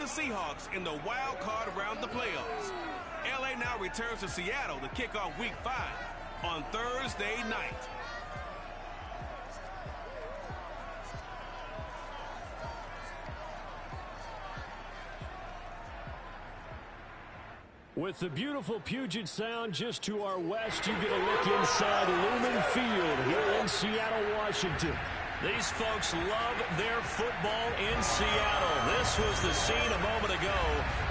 the Seahawks in the wild card round of the playoffs. LA now returns to Seattle to kick off Week 5 on Thursday night. With the beautiful Puget Sound just to our west, you get a look inside Lumen Field here in Seattle, Washington. These folks love their football in Seattle. This was the scene a moment ago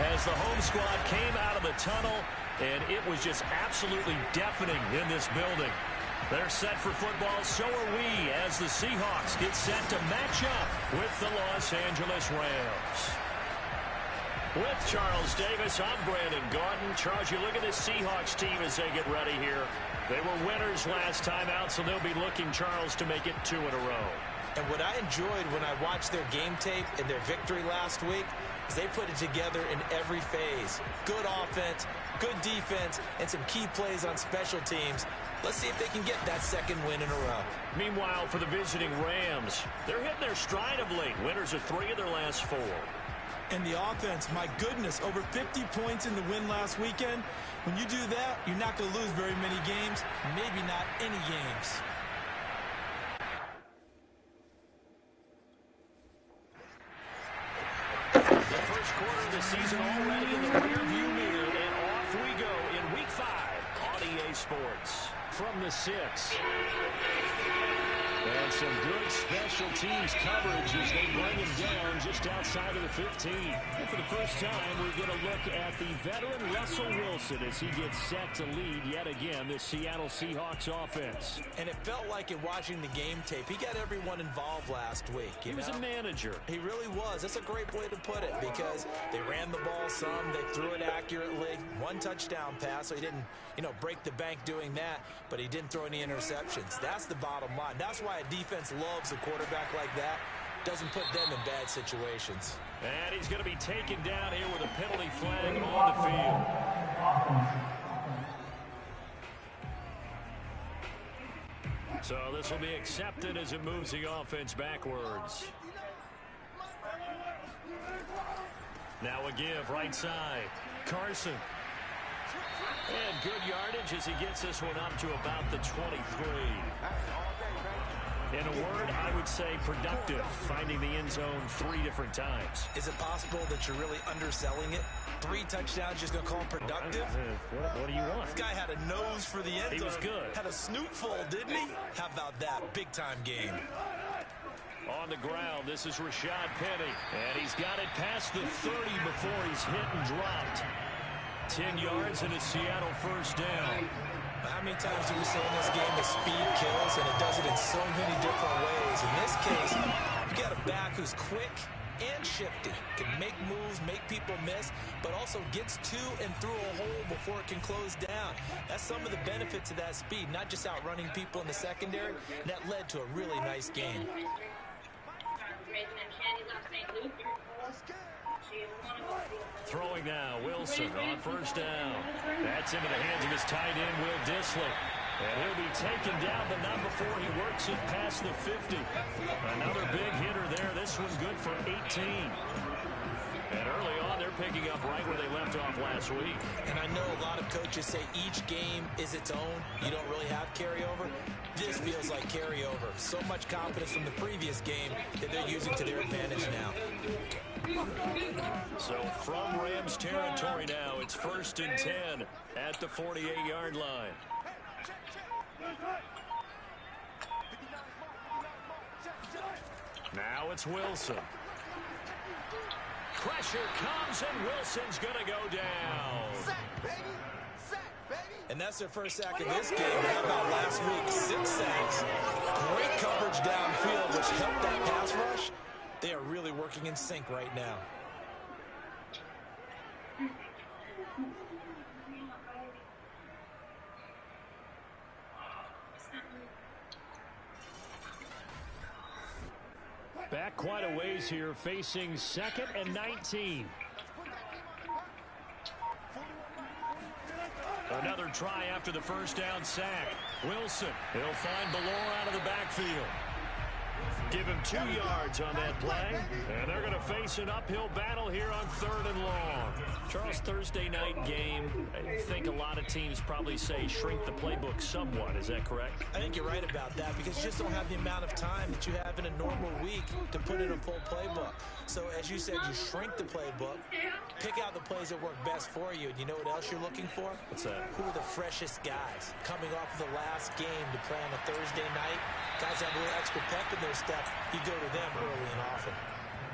as the home squad came out of the tunnel, and it was just absolutely deafening in this building. They're set for football, so are we, as the Seahawks get set to match up with the Los Angeles Rams. With Charles Davis, I'm Brandon Gaudin. Charles, you look at this Seahawks team as they get ready here. They were winners last time out, so they'll be looking, Charles, to make it 2 in a row. And what I enjoyed when I watched their game tape and their victory last week is they put it together in every phase. Good offense, good defense, and some key plays on special teams. Let's see if they can get that second win in a row. Meanwhile, for the visiting Rams, they're hitting their stride of late. Winners of 3 of their last 4. And the offense, my goodness, over 50 points in the win last weekend. When you do that, you're not going to lose very many games, maybe not any games. The first quarter of the season already in the rearview mirror, and off we go in Week 5 on EA Sports. From the 6. And some good special teams coverage as they bring him down just outside of the 15. And for the first time, we get a look at the veteran Russell Wilson as he gets set to lead yet again this Seattle Seahawks offense. And it felt like in watching the game tape, he got everyone involved last week. He was a manager. He really was. That's a great way to put it because they ran the ball some, they threw it accurately. 1 touchdown pass, so he didn't, break the bank doing that, but he didn't throw any interceptions. That's the bottom line. That's why a defense loves a quarterback like that. Doesn't put them in bad situations. And he's going to be taken down here with a penalty flag on the field. So this will be accepted as it moves the offense backwards. Now a give right side. Carson. And good yardage as he gets this one up to about the 23. In a word, I would say productive, finding the end zone 3 different times. Is it possible that you're really underselling it? 3 touchdowns, just going to call him productive? What do you want? This guy had a nose for the end zone. He was good. Had a snootful, didn't he? How about that? Big-time game. On the ground, this is Rashad Penny. And he's got it past the 30 before he's hit and dropped. 10 yards and a Seattle first down. How many times do we say in this game that speed kills, and it does it in so many different ways? In this case, you got a back who's quick and shifty, can make moves, make people miss, but also gets to and through a hole before it can close down. That's some of the benefits of that speed, not just outrunning people in the secondary. And that led to a really nice game. Throwing now, Wilson on first down. That's into the hands of his tight end, Will Dissly. And he'll be taken down, but not before he works it past the 50. Another big hitter there. This one good for 18. And early on, they're picking up right where they left off last week. And I know a lot of coaches say each game is its own. You don't really have carryover. This feels like carryover. So much confidence from the previous game that they're using to their advantage now. So from Rams territory now, it's 1st and 10 at the 48-yard line. Now it's Wilson. Pressure comes, and Wilson's going to go down. Sack, baby. Sack, baby. And that's their first sack of this game. How about last week? 6 sacks. Great coverage downfield, which helped that pass rush. They are really working in sync right now. Back quite a ways here, facing 2nd and 19. Another try after the first down sack. Wilson, he'll find Ballore out of the backfield. Give him 2 yards on that play, and they're going to face an uphill battle here on 3rd and long. Charles, Thursday night game, I think a lot of teams probably say shrink the playbook somewhat. Is that correct? I think you're right about that because you just don't have the amount of time that you have in a normal week to put in a full playbook. So as you said, you shrink the playbook, pick out the plays that work best for you. And you know what else you're looking for? What's that? Who are the freshest guys coming off of the last game to play on a Thursday night? Guys have a little extra pep in their step. You go to them early and often.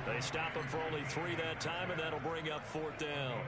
They stop him for only 3 that time, and that'll bring up 4th down.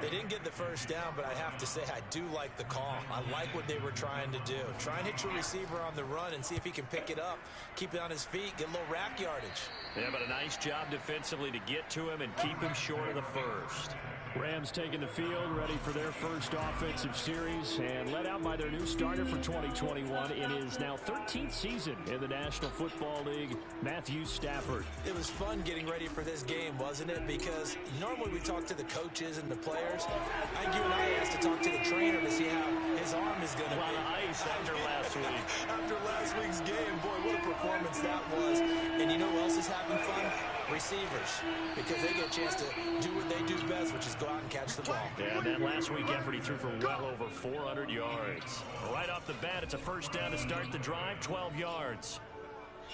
They didn't get the first down, but I have to say I do like the call. I like what they were trying to do. Try and hit your receiver on the run and see if he can pick it up, keep it on his feet, get a little rack yardage. Yeah, but a nice job defensively to get to him and keep him short of the first. Rams taking the field, ready for their first offensive series, and led out by their new starter for 2021 in his now 13th season in the National Football League, Matthew Stafford. It was fun getting ready for this game, wasn't it? Because normally we talk to the coaches and the players. I think you and I asked to talk to the trainer to see how his arm is going to be. A lot of ice after last week. After last week's game, boy, what a performance that was. And you know who else is having fun? Receivers, because they get a chance to do what they do best, which is go out and catch the ball. Yeah, and that last week effort, he threw for well over 400 yards. Right off the bat, it's a first down to start the drive, 12 yards.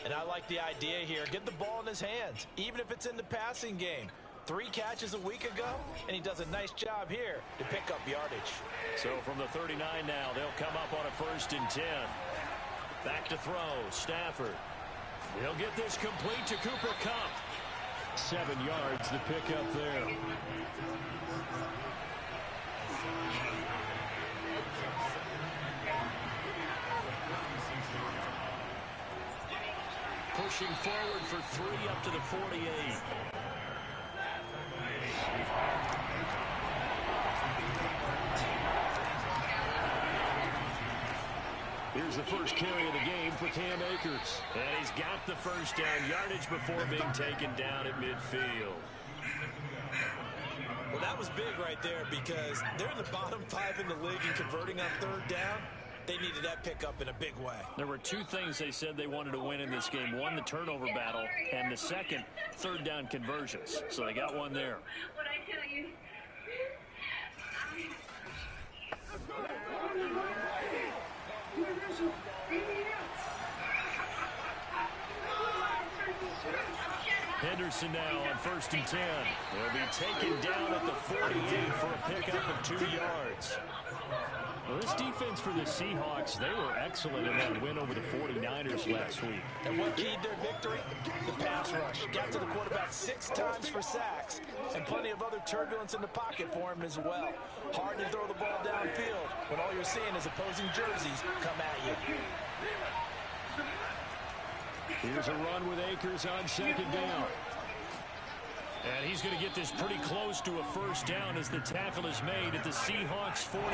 And I like the idea here. Get the ball in his hands, even if it's in the passing game. 3 catches a week ago, and he does a nice job here to pick up yardage. So from the 39 now, they'll come up on a 1st and 10. Back to throw, Stafford. He'll get this complete to Cooper Kupp. 7 yards to pick up there. Pushing forward for 3 up to the 48. Here's the first carry of the game for Cam Akers. And he's got the first down yardage before being taken down at midfield. Well, that was big right there because they're in the bottom 5 in the league in converting on 3rd down. They needed that pickup in a big way. There were 2 things they said they wanted to win in this game. One, the turnover battle, and the second, 3rd down conversions. So they got one there. What I tell you. Henderson now on 1st and 10. They'll be taken down at the 48 for a pickup of 2 yards. Well, this defense for the Seahawks, they were excellent in that win over the 49ers last week. And what keyed their victory? The pass rush. Got to the quarterback 6 times for sacks, and plenty of other turbulence in the pocket for him as well. Hard to throw the ball downfield when all you're seeing is opposing jerseys come at you. Here's a run with Akers on 2nd down. And he's going to get this pretty close to a first down as the tackle is made at the Seahawks 42.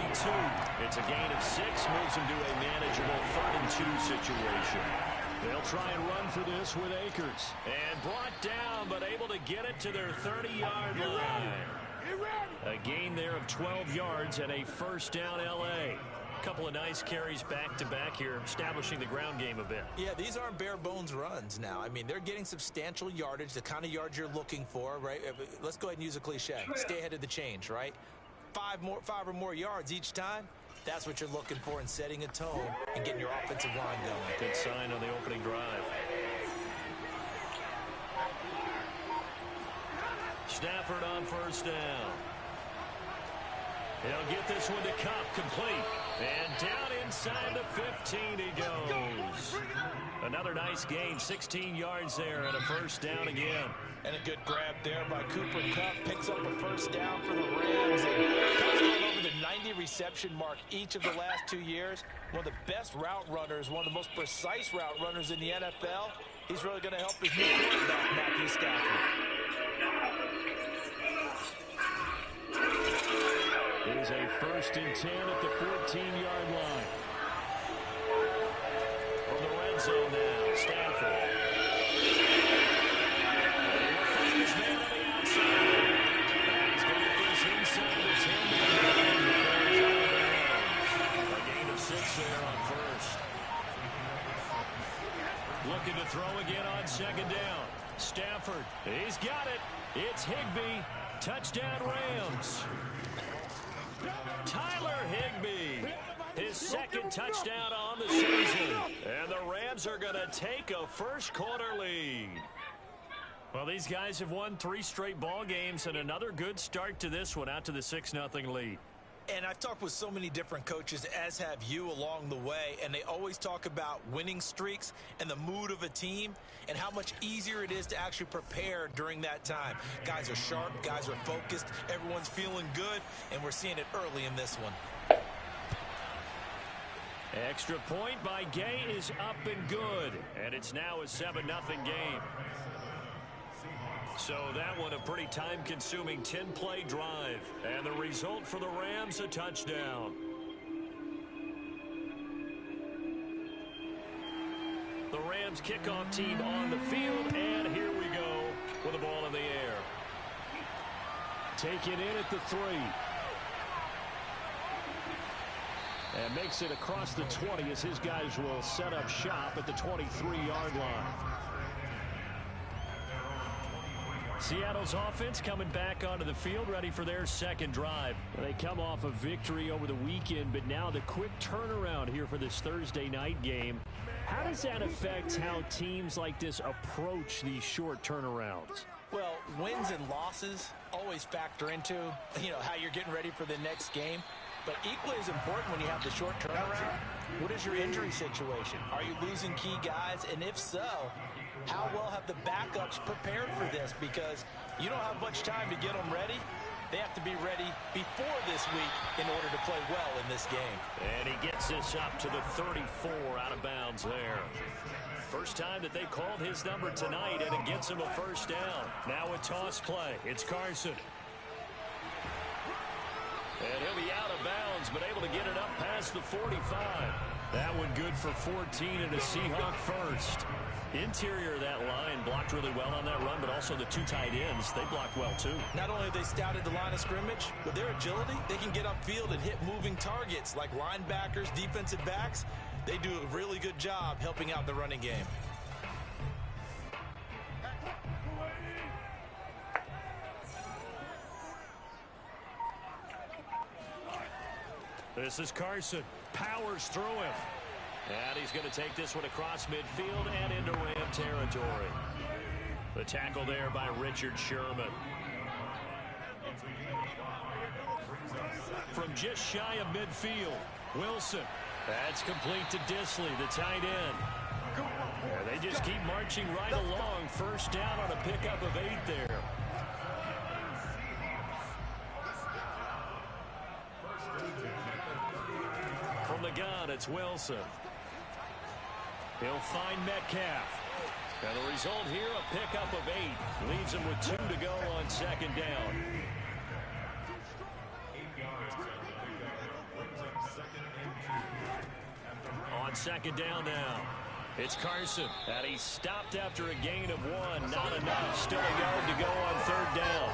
It's a gain of 6, moves him to a manageable 3rd and 2 situation. They'll try and run for this with Akers. And brought down, but able to get it to their 30-yard line. A gain there of 12 yards and a first down L.A. Couple of nice carries back-to-back here, establishing the ground game a bit. Yeah, these aren't bare-bones runs now. I mean, they're getting substantial yardage, the kind of yards you're looking for, right? Let's go ahead and use a cliche. Stay ahead of the change, right? 5 or more yards each time. That's what you're looking for in setting a tone and getting your offensive line going. Good sign on the opening drive. Stafford on first down. He'll get this one to Kupp, complete. And down inside the 15 he goes. Another nice gain, 16 yards there and a first down again. And a good grab there by Cooper Kupp. Picks up a first down for the Rams. And Kupp's gone over the 90 reception mark each of the last 2 years. One of the best route runners, one of the most precise route runners in the NFL. He's really going to help his new quarterback, Matthew Stafford. It is a 1st and 10 at the 14-yard line. From the red zone now, Stafford. His man on the outside. He's going to get this inside the 10. A gain of 6 there on 1st. Looking to throw again on 2nd down. Stafford, he's got got it. It's Higbee. Touchdown, Rams. Tyler Higbee. His second touchdown on the season. And the Rams are going to take a first-quarter lead. Well, these guys have won 3 straight ball games, and another good start to this one, out to the 6-0 lead. And I've talked with so many different coaches, as have you, along the way, and they always talk about winning streaks and the mood of a team and how much easier it is to actually prepare during that time. Guys are sharp, guys are focused, everyone's feeling good, and we're seeing it early in this one. Extra point by Gay is up and good, and it's now a 7-0 game. So that one a pretty time-consuming 10-play drive. And the result for the Rams, a touchdown. The Rams kickoff team on the field, and here we go with the ball in the air. Take it in at the 3. And makes it across the 20 as his guys will set up shop at the 23-yard line. Seattle's offense coming back onto the field, ready for their second drive. They come off a victory over the weekend, but now the quick turnaround here for this Thursday night game. How does that affect how teams like this approach these short turnarounds? Well, wins and losses always factor into, how you're getting ready for the next game. But equally as important when you have the short turnaround, what is your injury situation? Are you losing key guys? And if so, how well have the backups prepared for this? Because you don't have much time to get them ready. They have to be ready before this week in order to play well in this game. And he gets this up to the 34, out of bounds there. First time that they called his number tonight, and it gets him a first down. Now a toss play. It's Carson. And he'll be out of bounds, but able to get it up past the 45. That one good for 14 and a Seahawk first. Interior of that line blocked really well on that run, but also the 2 tight ends, they blocked well too. Not only have they scouted the line of scrimmage, with their agility, they can get upfield and hit moving targets like linebackers, defensive backs. They do a really good job helping out the running game. This is Carson. Powers through him. And he's going to take this one across midfield and into Ram territory. The tackle there by Richard Sherman. From just shy of midfield, Wilson. That's complete to Disley, the tight end. And they just keep marching right along. First down on a pickup of 8 there. From the gun, it's Wilson. He'll find Metcalf. And the result here, a pickup of 8. Leaves him with 2 to go on second down. On second down now, it's Carson. And he's stopped after a gain of 1. Not enough. Still a yard to go on third down.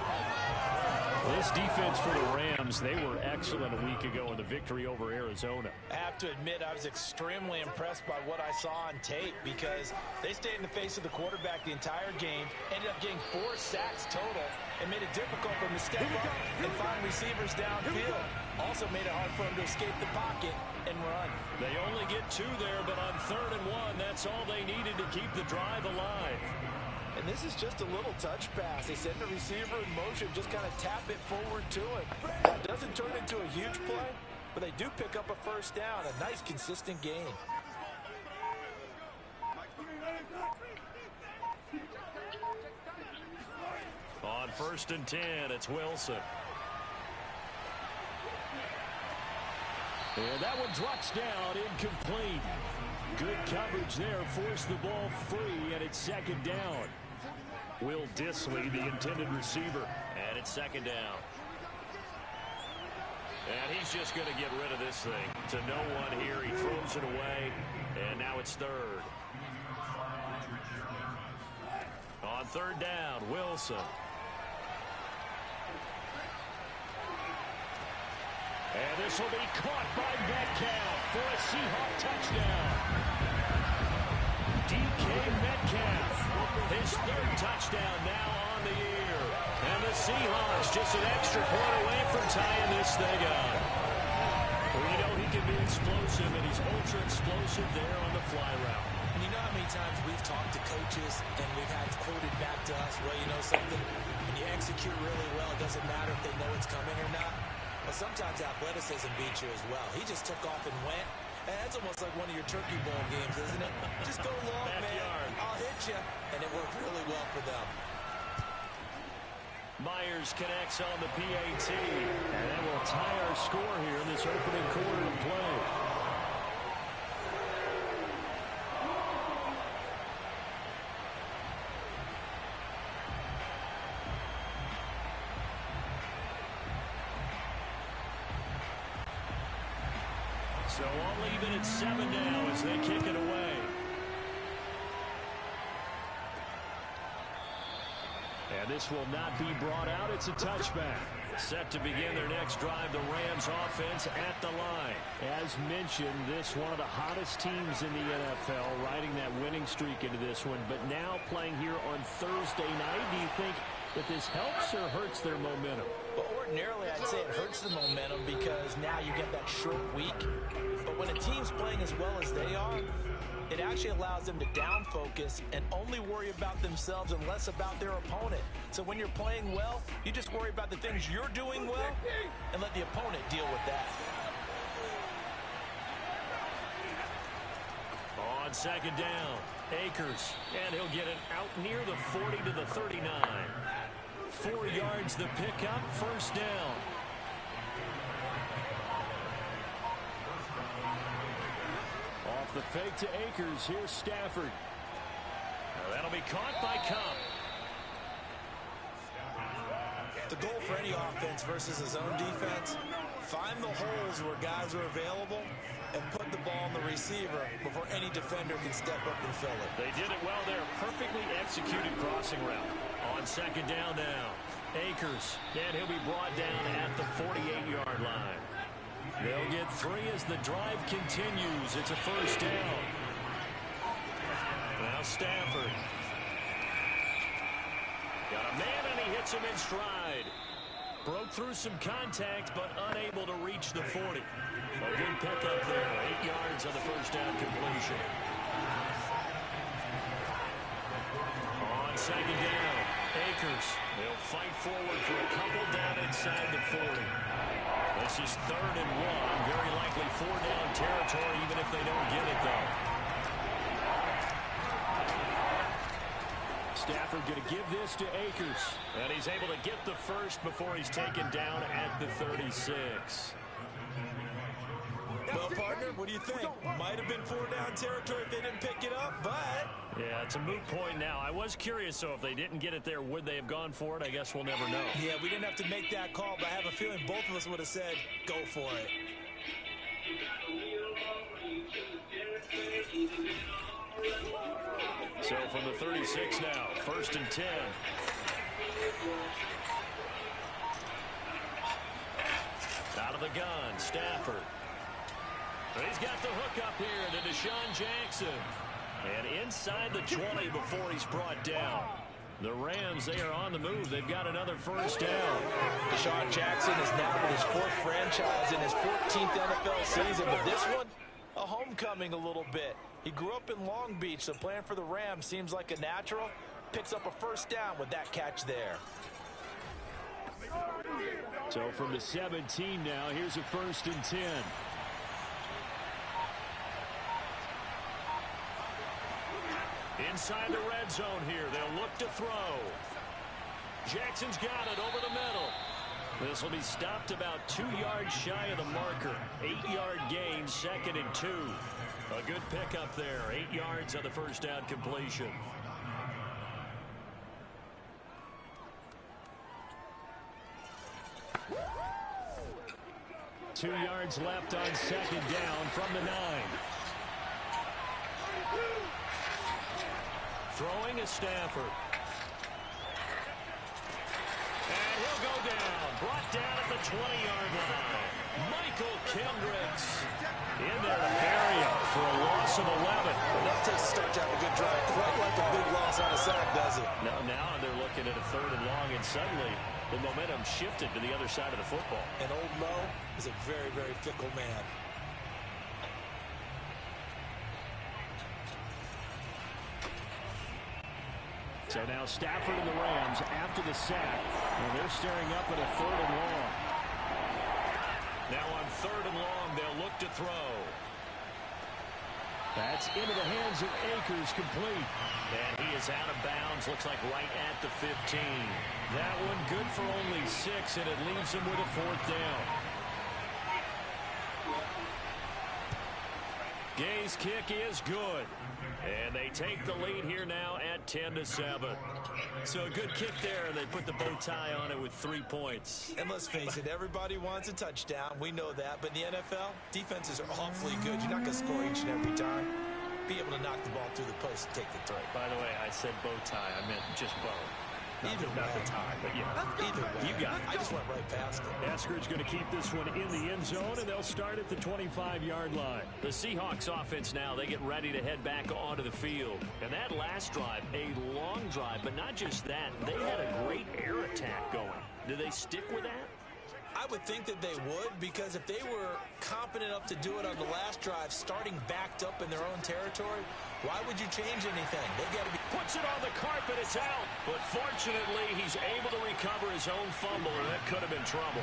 This defense for the Rams, they were excellent a week ago in the victory over Arizona. I have to admit, I was extremely impressed by what I saw on tape because they stayed in the face of the quarterback the entire game, ended up getting 4 sacks total, and made it difficult for him to step up and find receivers downfield. Also made it hard for him to escape the pocket and run. They only get 2 there, but on 3rd and 1, that's all they needed to keep the drive alive. And this is just a little touch pass. They send the receiver in motion, just kind of tap it forward to him. It doesn't turn into a huge play, but they do pick up a first down. A nice, consistent gain. On 1st and 10, it's Wilson. And that one drops down, incomplete. Good coverage there, forced the ball free, and it's second down. Will Disley, the intended receiver. And it's second down. And he's just going to get rid of this thing. To no one here. He throws it away. And now it's 3rd. On 3rd down, Wilson. And this will be caught by Metcalf for a Seahawk touchdown. DK Metcalf, his his third touchdown now on the year. And the Seahawks just an extra point away from tying this thing up. Well, you know he can be explosive, and he's ultra explosive there on the fly route. And you know how many times we've talked to coaches and we've had quoted back to us, well, you know something, when you execute really well, it doesn't matter if they know it's coming or not. Well, sometimes athleticism beats you as well. He just took off and went. And that's almost like one of your Turkey Bowl games, isn't it? Just go long, man. I'll hit you. And it worked really well for them. Myers connects on the PAT. And that will tie our score here in this opening quarter of play. So all even at 7 now as they kick it away. And this will not be brought out. It's a touchback. Set to begin their next drive, the Rams offense at the line. As mentioned, this one of the hottest teams in the NFL, riding that winning streak into this one. But now playing here on Thursday night, do you think that this helps or hurts their momentum? Well, ordinarily, I'd say it hurts the momentum because now you get that short week. But when a team's playing as well as they are, it actually allows them to down focus and only worry about themselves and less about their opponent. So when you're playing well, you just worry about the things you're doing well and let the opponent deal with that. On second down, Akers, and he'll get it out near the 40 to the 39. 4 yards the pickup, first down. Off the fake to Akers, here's Stafford. Now that'll be caught by Cup. The goal for any offense versus his own defense, find the holes where guys are available and put the ball on the receiver before any defender can step up and fill it. They did it well there. Perfectly executed crossing route. On second down now, Akers, and he'll be brought down at the 48-yard line. They'll get 3 as the drive continues. It's a first down. Now Stafford. Got a man, and he hits him in stride. Broke through some contact, but unable to reach the 40. A good pickup there. 8 yards on the first down completion. On second down, Akers. They'll fight forward for a couple down inside the 40. This is 3rd and 1. Very likely 4-down territory, even if they don't get it, though. Stafford going to give this to Akers. And he's able to get the first before he's taken down at the 36. Well, partner, what do you think? Might have been 4-down territory if they didn't pick it up, but... Yeah, it's a moot point now. I was curious, so if they didn't get it there, would they have gone for it? I guess we'll never know. Yeah, we didn't have to make that call, but I have a feeling both of us would have said, go for it. So from the 36 now, 1st and 10. Out of the gun, Stafford. He's got the hook up here to Deshaun Jackson. And inside the 20 before he's brought down. The Rams, they are on the move. They've got another first down. Deshaun Jackson is now with his 4th franchise in his 14th NFL season. But this one, a homecoming a little bit. He grew up in Long Beach, so playing for the Rams seems like a natural. Picks up a first down with that catch there. So from the 17 now, here's a 1st and 10. Inside the red zone here, they'll look to throw. Jackson's got it over the middle. This will be stopped about 2 yards shy of the marker. 8-yard gain, 2nd and 2. A good pickup there. 8 yards on the first down completion. Two yards left on second down from the 9. Throwing is Stafford. And he'll go down. Brought down at the 20-yard line. Michael Kendricks in there to bury him for a loss of 11. Enough to start to have a good drive. Quite like a big loss on a sack, does it? Now they're looking at a 3rd and long, and suddenly the momentum shifted to the other side of the football. And old Mo is a very, very fickle man. So now Stafford and the Rams after the sack. And they're staring up at a 3rd and long. Now on 3rd and long, they'll look to throw. That's into the hands of Akers, complete. And he is out of bounds, looks like right at the 15. That one good for only 6, and it leaves him with a 4th down. Gay's kick is good. And they take the lead here now at 10-7. So a good kick there, and they put the bow tie on it with 3 points. And let's face it, everybody wants a touchdown. We know that. But in the NFL, defenses are awfully good. You're not going to score each and every time. Be able to knock the ball through the post and take the throw. By the way, I said bow tie. I meant just bow. Not the tie, but yeah. Either way. You got it. I just went right past it. Eskridge going to keep this one in the end zone, and they'll start at the 25-yard line. The Seahawks offense now, they get ready to head back onto the field. And that last drive, a long drive, but not just that. They had a great air attack going. Do they stick with that? I would think that they would, because if they were competent enough to do it on the last drive, starting backed up in their own territory, why would you change anything? They've got to be... Puts it on the carpet, it's out. But fortunately, he's able to recover his own fumble, and that could have been trouble.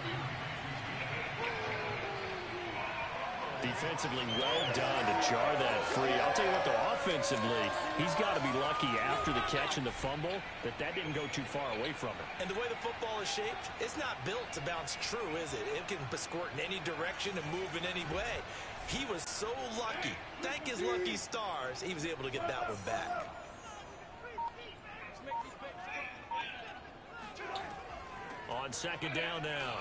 Defensively well done to jar that free. I'll tell you what, though, offensively, he's got to be lucky after the catch and the fumble that didn't go too far away from him. And the way the football is shaped, it's not built to bounce true, is it? It can squirt in any direction and move in any way. He was so lucky. Thank his lucky stars, he was able to get that one back. On 2nd down now,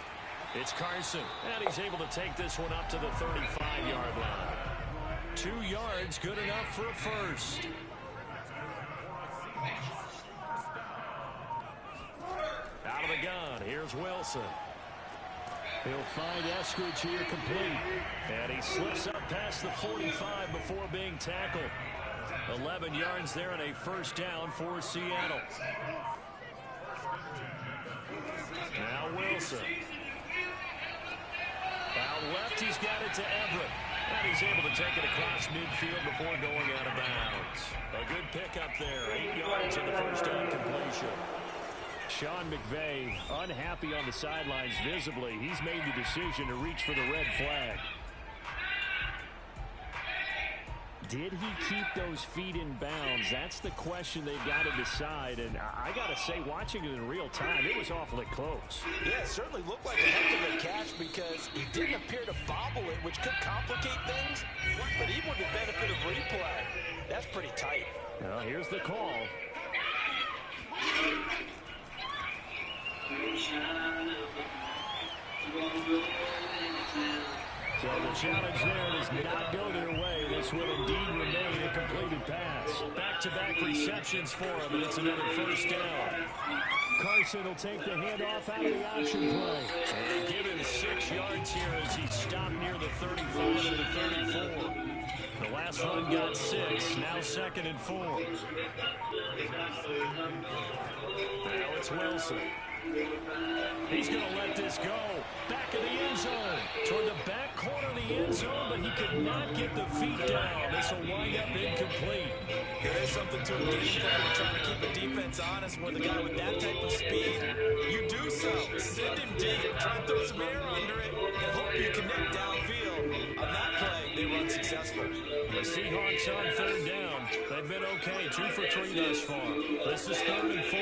it's Carson, and he's able to take this one up to the 35-yard line. 2 yards, good enough for a first. Out of the gun, here's Wilson. He'll find Eskridge here complete. And he slips up past the 45 before being tackled. 11 yards there and a first down for Seattle. Now Wilson. Out left, he's got it to Everett. And he's able to take it across midfield before going out of bounds. A good pickup there. 8 yards on the first down completion. Sean McVay unhappy on the sidelines visibly. He's made the decision to reach for the red flag. Did he keep those feet in bounds? That's the question they've got to decide. And I got to say, watching it in real time, it was awfully close. Yeah, it certainly looked like a heck of a catch because he didn't appear to bobble it, which could complicate things. But even with the benefit of replay, that's pretty tight. Well, here's the call. So the challenge there does not go their way. This will indeed remain a completed pass. Back-to-back receptions for him, and it's another first down. Carson will take the handoff out of the option play. And give him 6 yards here as he stopped near the 35 and the 34. The last run got 6, now 2nd and 4. Now it's Wilson. He's going to let this go. Back in the end zone. Toward the back corner of the end zone, but he could not get the feet down. This will wind up incomplete. There is something to a game plan. We're trying to keep the defense honest. With a guy with that type of speed, you do so. Send him deep. Try and throw some air under it and hope you connect downfield. On that play, they were unsuccessful. The Seahawks on 3rd down. They've been okay. 2 for 3 thus far. This is 3rd and 4.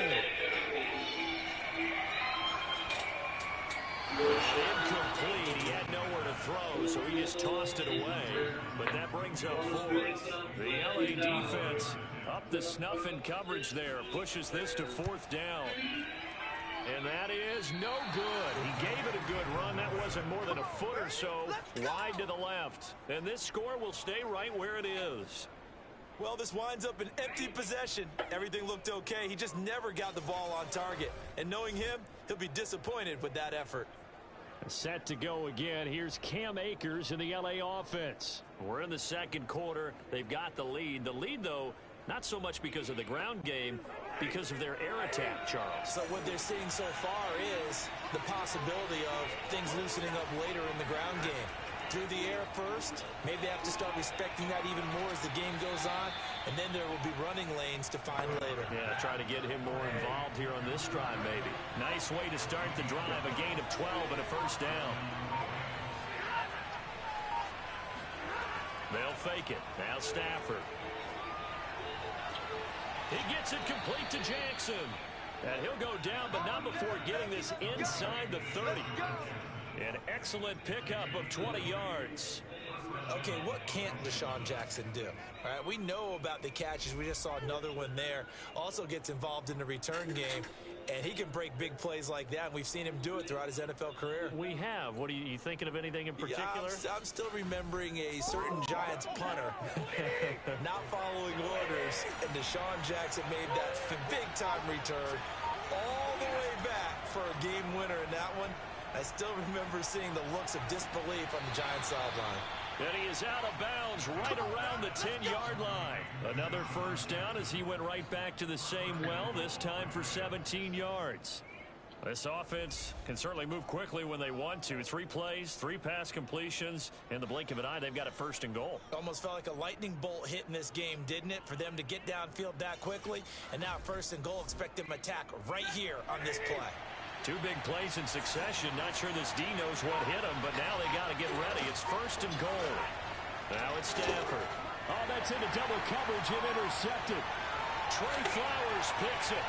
Incomplete. He had nowhere to throw, so he just tossed it away. But that brings up 4th. The LA defense up the snuff in coverage there. Pushes this to 4th down. And that is no good. He gave it a good run. That wasn't more than a foot or so wide to the left. And this score will stay right where it is. Well, this winds up an empty possession. Everything looked okay. He just never got the ball on target. And knowing him, he'll be disappointed with that effort. Set to go again. Here's Cam Akers in the LA offense. We're in the second quarter. They've got the lead. The lead, though, not so much because of the ground game, because of their air attack, Charles. So what they're seeing so far is the possibility of things loosening up later in the ground game. Through the air first, maybe they have to start respecting that even more as the game goes on, and then there will be running lanes to find later. Yeah, try to get him more involved here on this drive, maybe. Nice way to start the drive, a gain of 12 and a first down. They'll fake it. Now Stafford. He gets it complete to Jackson. And he'll go down, but not before getting this inside the 30. An excellent pickup of 20 yards. Okay, what can't Deshaun Jackson do? All right, we know about the catches. We just saw another one there. Also gets involved in the return game, and he can break big plays like that. And we've seen him do it throughout his NFL career. We have. What are you thinking of anything in particular? Yeah, I'm still remembering a certain Giants punter not following orders, and Deshaun Jackson made that big-time return all the way back for a game winner in that one. I still remember seeing the looks of disbelief on the Giants sideline. And he is out of bounds right around the 10-yard line. Another first down as he went right back to the same well, this time for 17 yards. This offense can certainly move quickly when they want to. 3 plays, 3 pass completions. In the blink of an eye, they've got a first and goal. Almost felt like a lightning bolt hit in this game, didn't it? For them to get downfield that quickly. And now first and goal, expect them to attack right here on this play. 2 big plays in succession. Not sure this D knows what hit him, but now they got to get ready. It's first and goal. Now it's Stafford. Oh, that's into double coverage and intercepted. Trey Flowers picks it.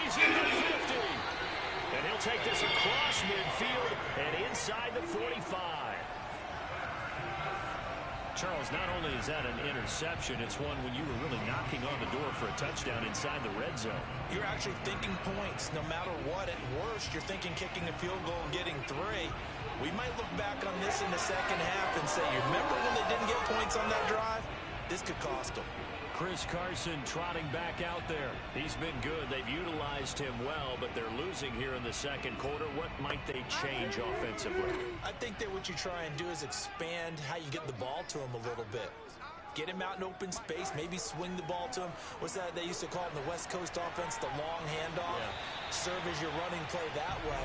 He's in the 50. And he'll take this across midfield and inside the 45. Charles, not only is that an interception, it's one when you were really knocking on the door for a touchdown inside the red zone. You're actually thinking points. No matter what, at worst, you're thinking kicking a field goal and getting 3. We might look back on this in the second half and say, you remember when they didn't get points on that drive? This could cost them. Chris Carson trotting back out there. He's been good. They've utilized him well, but they're losing here in the second quarter. What might they change offensively? I think that what you try and do is expand how you get the ball to him a little bit. Get him out in open space, maybe swing the ball to him. What's that they used to call in the West Coast offense, the long handoff? Yeah. Serve as your running play that way,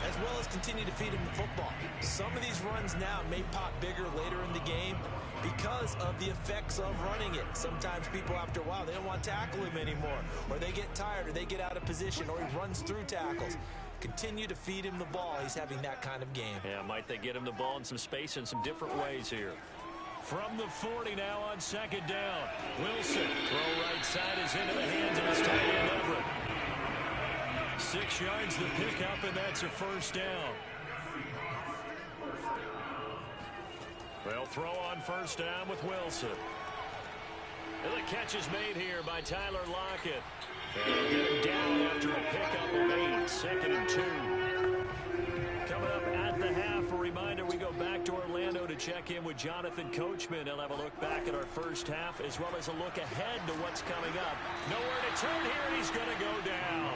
as well as continue to feed him the football. Some of these runs now may pop bigger later in the game because of the effects of running it. Sometimes people, after a while, they don't want to tackle him anymore, or they get tired, or they get out of position, or he runs through tackles. Continue to feed him the ball. He's having that kind of game. Yeah, might they get him the ball in some space in some different ways here. From the 40 now on second down. Wilson, throw right side is into the hands of his tight end Everett. 6 yards the pickup, and that's a first down. They'll throw on first down with Wilson. And the catch is made here by Tyler Lockett. And they'll get him down after a pickup of 8. Second and 2. Coming up at the half, a reminder, we go back to Orlando to check in with Jonathan Coachman. He'll have a look back at our first half, as well as a look ahead to what's coming up. Nowhere to turn here, and he's going to go down.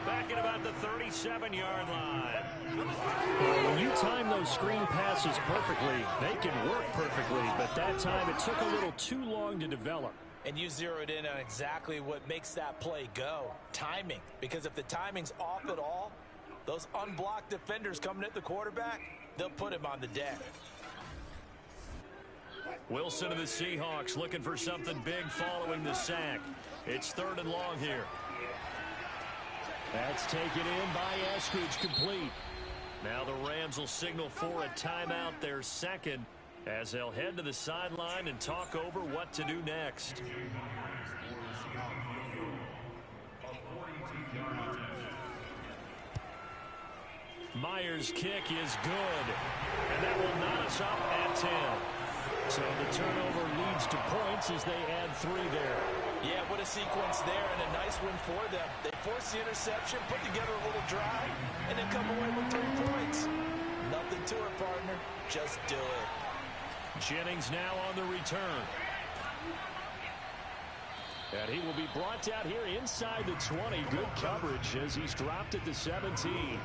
Back at about the 37-yard line. When you time those screen passes perfectly, they can work perfectly, but that time it took a little too long to develop. And you zeroed in on exactly what makes that play go. Timing. Because if the timing's off at all, those unblocked defenders coming at the quarterback, they'll put him on the deck. Wilson of the Seahawks looking for something big following the sack. It's 3rd and long here. That's taken in by Eskridge, complete. Now the Rams will signal for a timeout, their second, as they'll head to the sideline and talk over what to do next. Myers' kick is good, and that will knot us up at 10. So the turnover leads to points as they add 3 there. Yeah, what a sequence there, and a nice win for them. They force the interception, put together a little drive, and then come away with 3 points. Nothing to it, partner. Just do it. Jennings now on the return. And he will be brought down here inside the 20. Good coverage as he's dropped at the 17.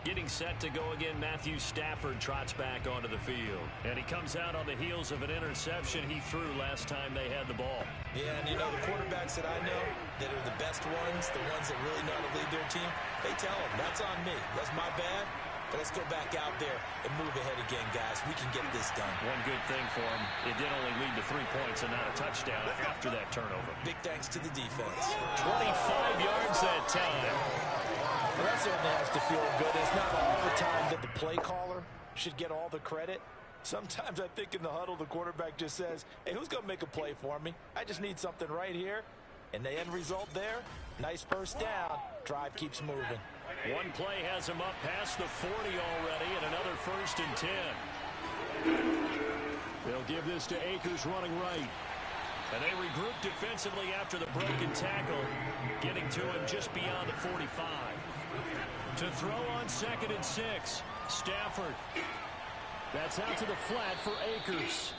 Getting set to go again, Matthew Stafford trots back onto the field. And he comes out on the heels of an interception he threw last time they had the ball. Yeah, and you know, the quarterbacks that I know that are the best ones, the ones that really know how to lead their team, they tell them, that's on me. That's my bad. But let's go back out there and move ahead again, guys. We can get this done. One good thing for him, it did only lead to 3 points and not a touchdown after that turnover. Big thanks to the defense. 25 yards that time. Well, that certainly has to feel good. It's not all the time that the play caller should get all the credit. Sometimes I think in the huddle, the quarterback just says, hey, who's going to make a play for me? I just need something right here. And the end result there, nice first down. Drive keeps moving. One play has him up past the 40 already, and another 1st and 10. They'll give this to Akers running right. And they regroup defensively after the broken tackle, getting to him just beyond the 45. To throw on 2nd and 6, Stafford. That's out to the flat for Akers.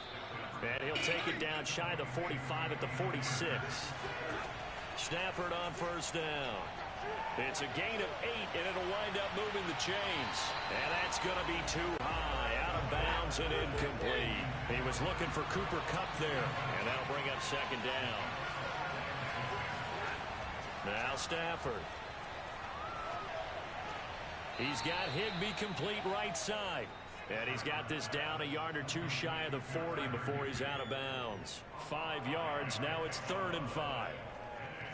And he'll take it down shy of the 45 at the 46. Stafford on 1st down. It's a gain of 8, and it'll wind up moving the chains. And that's going to be too high, out of bounds and incomplete. He was looking for Cooper Kupp there, and that'll bring up 2nd down. Now Stafford. He's got Higbee complete right side. And he's got this down a yard or 2 shy of the 40 before he's out of bounds. 5 yards, now it's 3rd and 5.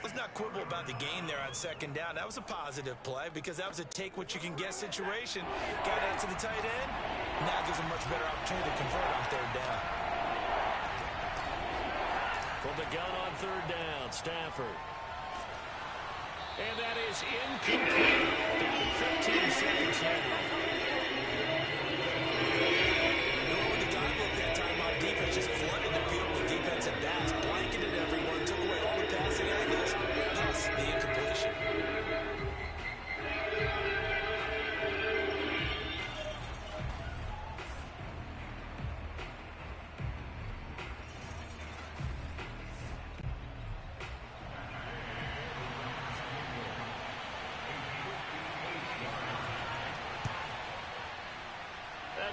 Let's not quibble about the gain there on 2nd down. That was a positive play because that was a take-what-you-can-get situation. Got out to the tight end. Now gives a much better opportunity to convert on 3rd down. From the gun on 3rd down, Stafford. And that is incomplete. Down to 15 seconds now. With the dive look that time on defense, just flooded the field with defensive backs, blanketed everyone, took away all the passing angles, plus the incompletion.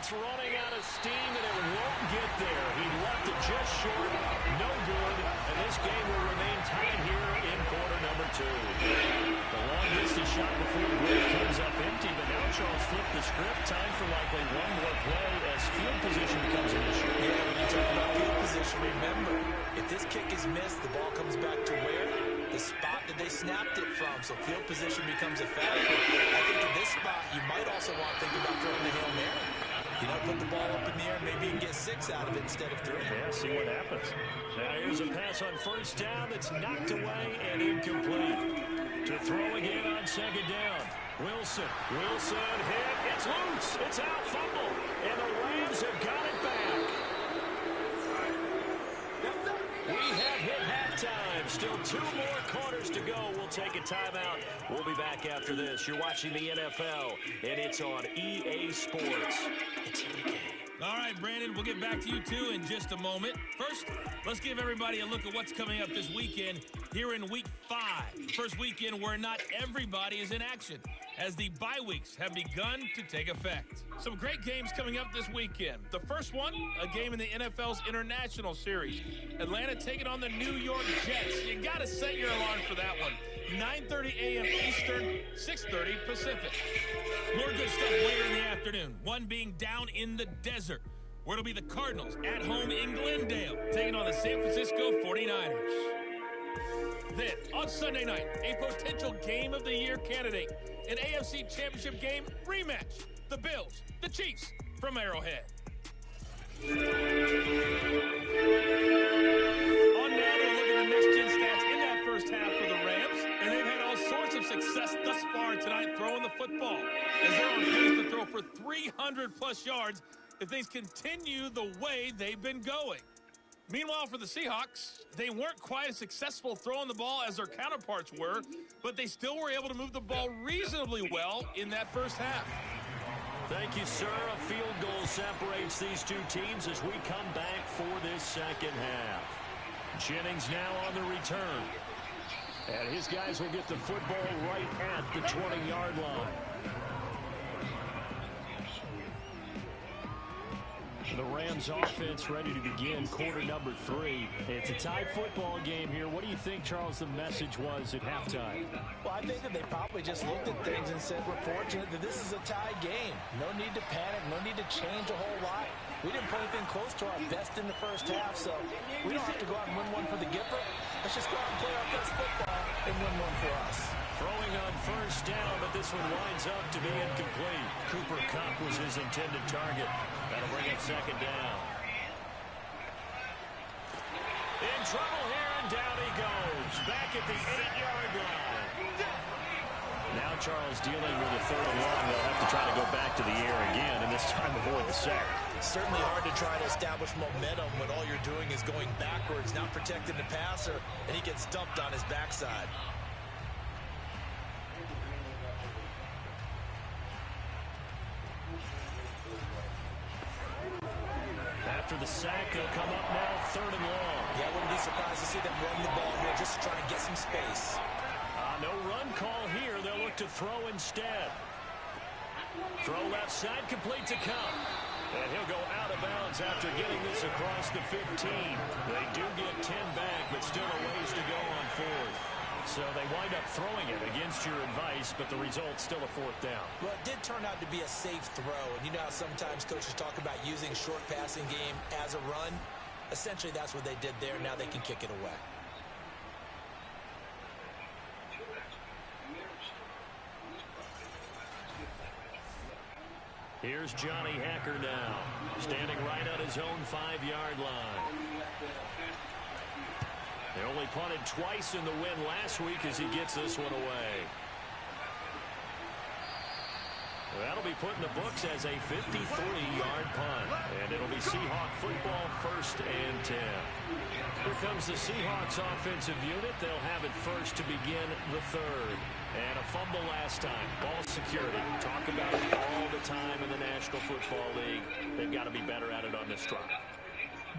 It's running out of steam, and it won't get there. He left it just short, no good, and this game will remain tied here in quarter number 2. The long-distance shot before the break comes up empty, but now Charles flipped the script. Time for likely one more play as field position becomes an issue. Yeah, when you talk about field position, remember, if this kick is missed, the ball comes back to where? The spot that they snapped it from, so field position becomes a factor. I think in this spot, you might also want to think about throwing the Hail Mary. You know, put the ball up in the air, maybe you can get 6 out of it instead of 3. Yeah, see what happens. Now here's a pass on 1st down that's knocked away and incomplete. To throw again on 2nd down. Wilson hit. It's loose. It's out, fumble. And the Rams have got it back. We have hit halftime. Still 2 more quarters to go. We'll take a timeout. We'll be back after this. You're watching the NFL, and it's on EA Sports. It's in the game. All right, Brandon, we'll get back to you, too, in just a moment. First, let's give everybody a look at what's coming up this weekend here in Week 5. First weekend where not everybody is in action, as the bye weeks have begun to take effect. Some great games coming up this weekend. The first one, a game in the NFL's International Series. Atlanta taking on the New York Jets. You got to set your alarm for that one. 9:30 a.m. Eastern, 6:30 Pacific. More good stuff later in the afternoon. One being down in the desert, where it'll be the Cardinals at home in Glendale, taking on the San Francisco 49ers. Then, on Sunday night, a potential Game of the Year candidate, an AFC Championship game rematch. The Bills, the Chiefs, from Arrowhead. On now, we'll look at the next-gen stats in that first half for the Rams, and they've had all sorts of success thus far tonight throwing the football, as they're on pace to throw for 300-plus yards if things continue the way they've been going. Meanwhile, for the Seahawks, they weren't quite as successful throwing the ball as their counterparts were, but they still were able to move the ball reasonably well in that first half. Thank you, sir. A field goal separates these two teams as we come back for this second half. Jennings now on the return. And his guys will get the football right at the 20-yard line. The Rams offense ready to begin quarter number 3. It's a tie football game here. What do you think, Charles, the message was at halftime? Well, I think that they probably just looked at things and said, we're fortunate that this is a tie game. No need to panic, no need to change a whole lot. We didn't play anything close to our best in the first half, so we don't have to go out and win one for the Gipper. Let's just go out and play our best football and win one for us. Throwing on first down, but this one winds up to be incomplete. Cooper Kupp was his intended target. That'll bring up second down. In trouble here, and down he goes. Back at the 8-yard line. Now Charles dealing with a third and long. They'll have to try to go back to the air again, and this time avoid the sack. Certainly hard to try to establish momentum when all you're doing is going backwards, not protecting the passer, and he gets dumped on his backside. After the sack, they'll come up now third and long. Yeah, I wouldn't be surprised to see them run the ball here just to try and get some space. No run call here. They'll look to throw instead. Throw left side, complete to Kupp. And he'll go out of bounds after getting this across the 15. They do get 10 back, but still a ways to go on fourth. So they wind up throwing it against your advice, but the result's still a fourth down. Well, it did turn out to be a safe throw. And you know how sometimes coaches talk about using short passing game as a run? Essentially, that's what they did there. Now they can kick it away. Here's Johnny Hacker now, standing right on his own 5-yard line. They only punted twice in the win last week as he gets this one away. That'll be put in the books as a 53-yard punt. And it'll be Seahawk football, 1st and 10. Here comes the Seahawks offensive unit. They'll have it first to begin the third. And a fumble last time. Ball security. Talk about it all the time in the National Football League. They've got to be better at it on this drive.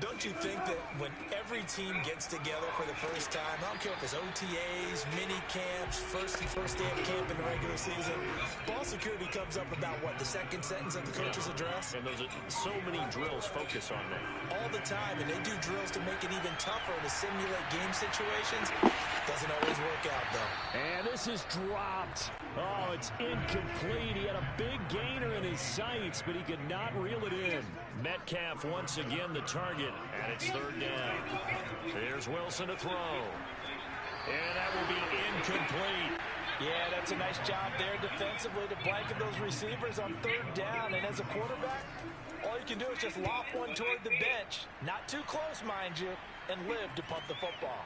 Don't you think that when every team gets together for the first time, I don't care if it's OTAs, mini camps, first day of camp in the regular season, ball security comes up about what, the second sentence of the coach's address? And those are so many drills focus on that. All the time, and they do drills to make it even tougher to simulate game situations. Doesn't always work out, though. And this is dropped. Oh, it's incomplete. He had a big gainer in his sights, but he could not reel it in. Metcalf once again the target, and it's third down. Here's Wilson to throw. And that will be incomplete. Yeah, that's a nice job there defensively to blanket those receivers on third down. And as a quarterback, all you can do is just loft one toward the bench. Not too close, mind you, and live to punt the football.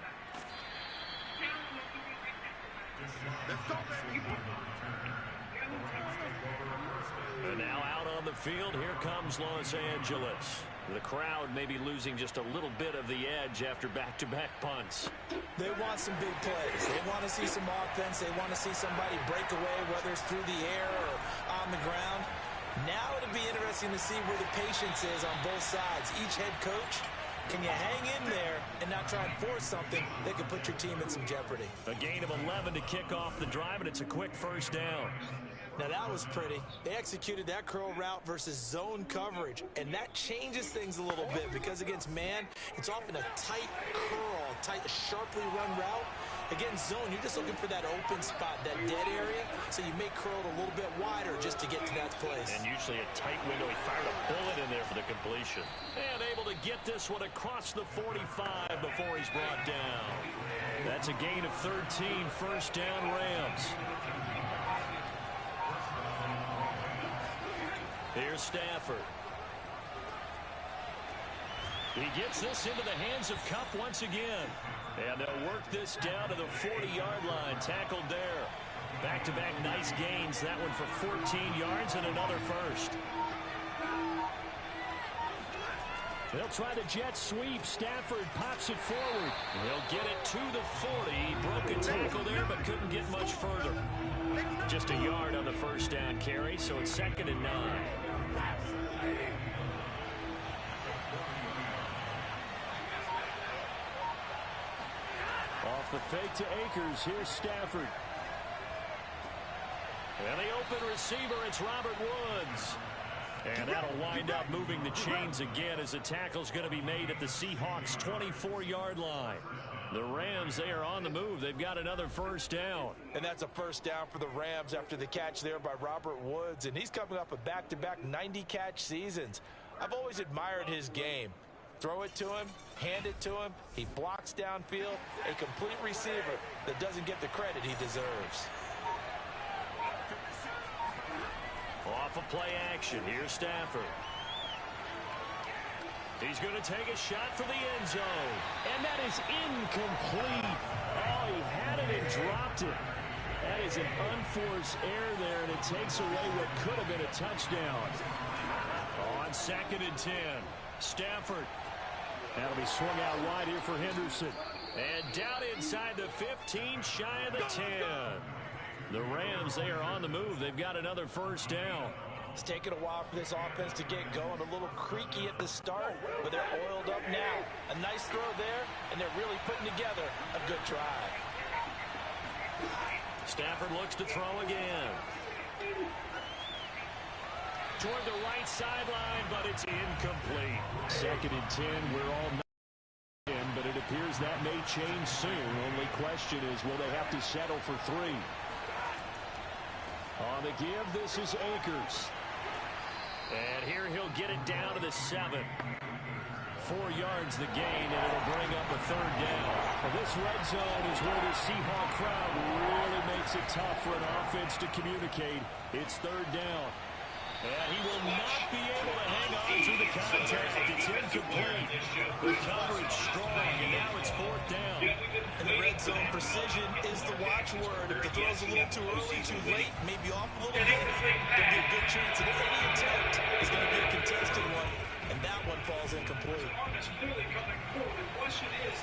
And now out on the field, here comes Los Angeles. The crowd may be losing just a little bit of the edge after back-to-back punts. They want some big plays. They want to see some offense. They want to see somebody break away, whether it's through the air or on the ground. Now it'll be interesting to see where the patience is on both sides. Each head coach, can you hang in there and not try and force something that could put your team in some jeopardy? A gain of 11 to kick off the drive, and it's a quick first down. Now that was pretty. They executed that curl route versus zone coverage, and that changes things a little bit because against man, it's often a tight curl, sharply run route. Against zone, you're just looking for that open spot, that dead area, so you may curl it a little bit wider just to get to that place. And usually a tight window. He fired a bullet in there for the completion. And able to get this one across the 45 before he's brought down. That's a gain of 13, first down Rams. Here's Stafford. He gets this into the hands of Kupp once again. And they'll work this down to the 40-yard line. Tackled there. Back-to-back nice gains. That one for 14 yards and another first. They'll try the jet sweep. Stafford pops it forward. He'll get it to the 40. Broke a tackle there, but couldn't get much further. Just a yard on the first down carry, so it's 2nd and 9. Off the fake to Akers. Here's Stafford. And the open receiver, it's Robert Woods. And that'll wind up moving the chains again as the tackle's going to be made at the Seahawks' 24-yard line. The Rams, they are on the move. They've got another first down. And that's a first down for the Rams after the catch there by Robert Woods. And he's coming up with back-to-back 90-catch seasons. I've always admired his game. Throw it to him, hand it to him. He blocks downfield. A complete receiver that doesn't get the credit he deserves. Off of play action, here's Stafford. He's going to take a shot for the end zone. And that is incomplete. Oh, he had it and dropped it. That is an unforced error there, and it takes away what could have been a touchdown. On 2nd and 10, Stafford. That'll be swung out wide here for Henderson. And down inside the 15, shy of the 10. The Rams, they are on the move. They've got another first down. It's taken a while for this offense to get going. A little creaky at the start, but they're oiled up now. A nice throw there, and they're really putting together a good drive. Stafford looks to throw again. Toward the right sideline, but it's incomplete. 2nd and 10, we're all in, but it appears that may change soon. Only question is, will they have to settle for 3? On the give, this is Akers. And here he'll get it down to the 7. 4 yards the gain, and it'll bring up a 3rd down. Well, this red zone is where the Seahawk crowd really makes it tough for an offense to communicate. It's 3rd down. And he will not be able to hang on to the contact. It's incomplete. The coverage strong, and now it's 4th down. And the red zone precision is the watchword. If the throw's a little too early, too late, maybe off a little bit, there'll be a good chance that any attempt is going to be a contested one, and that one falls incomplete. It's clearly coming forward. The question is...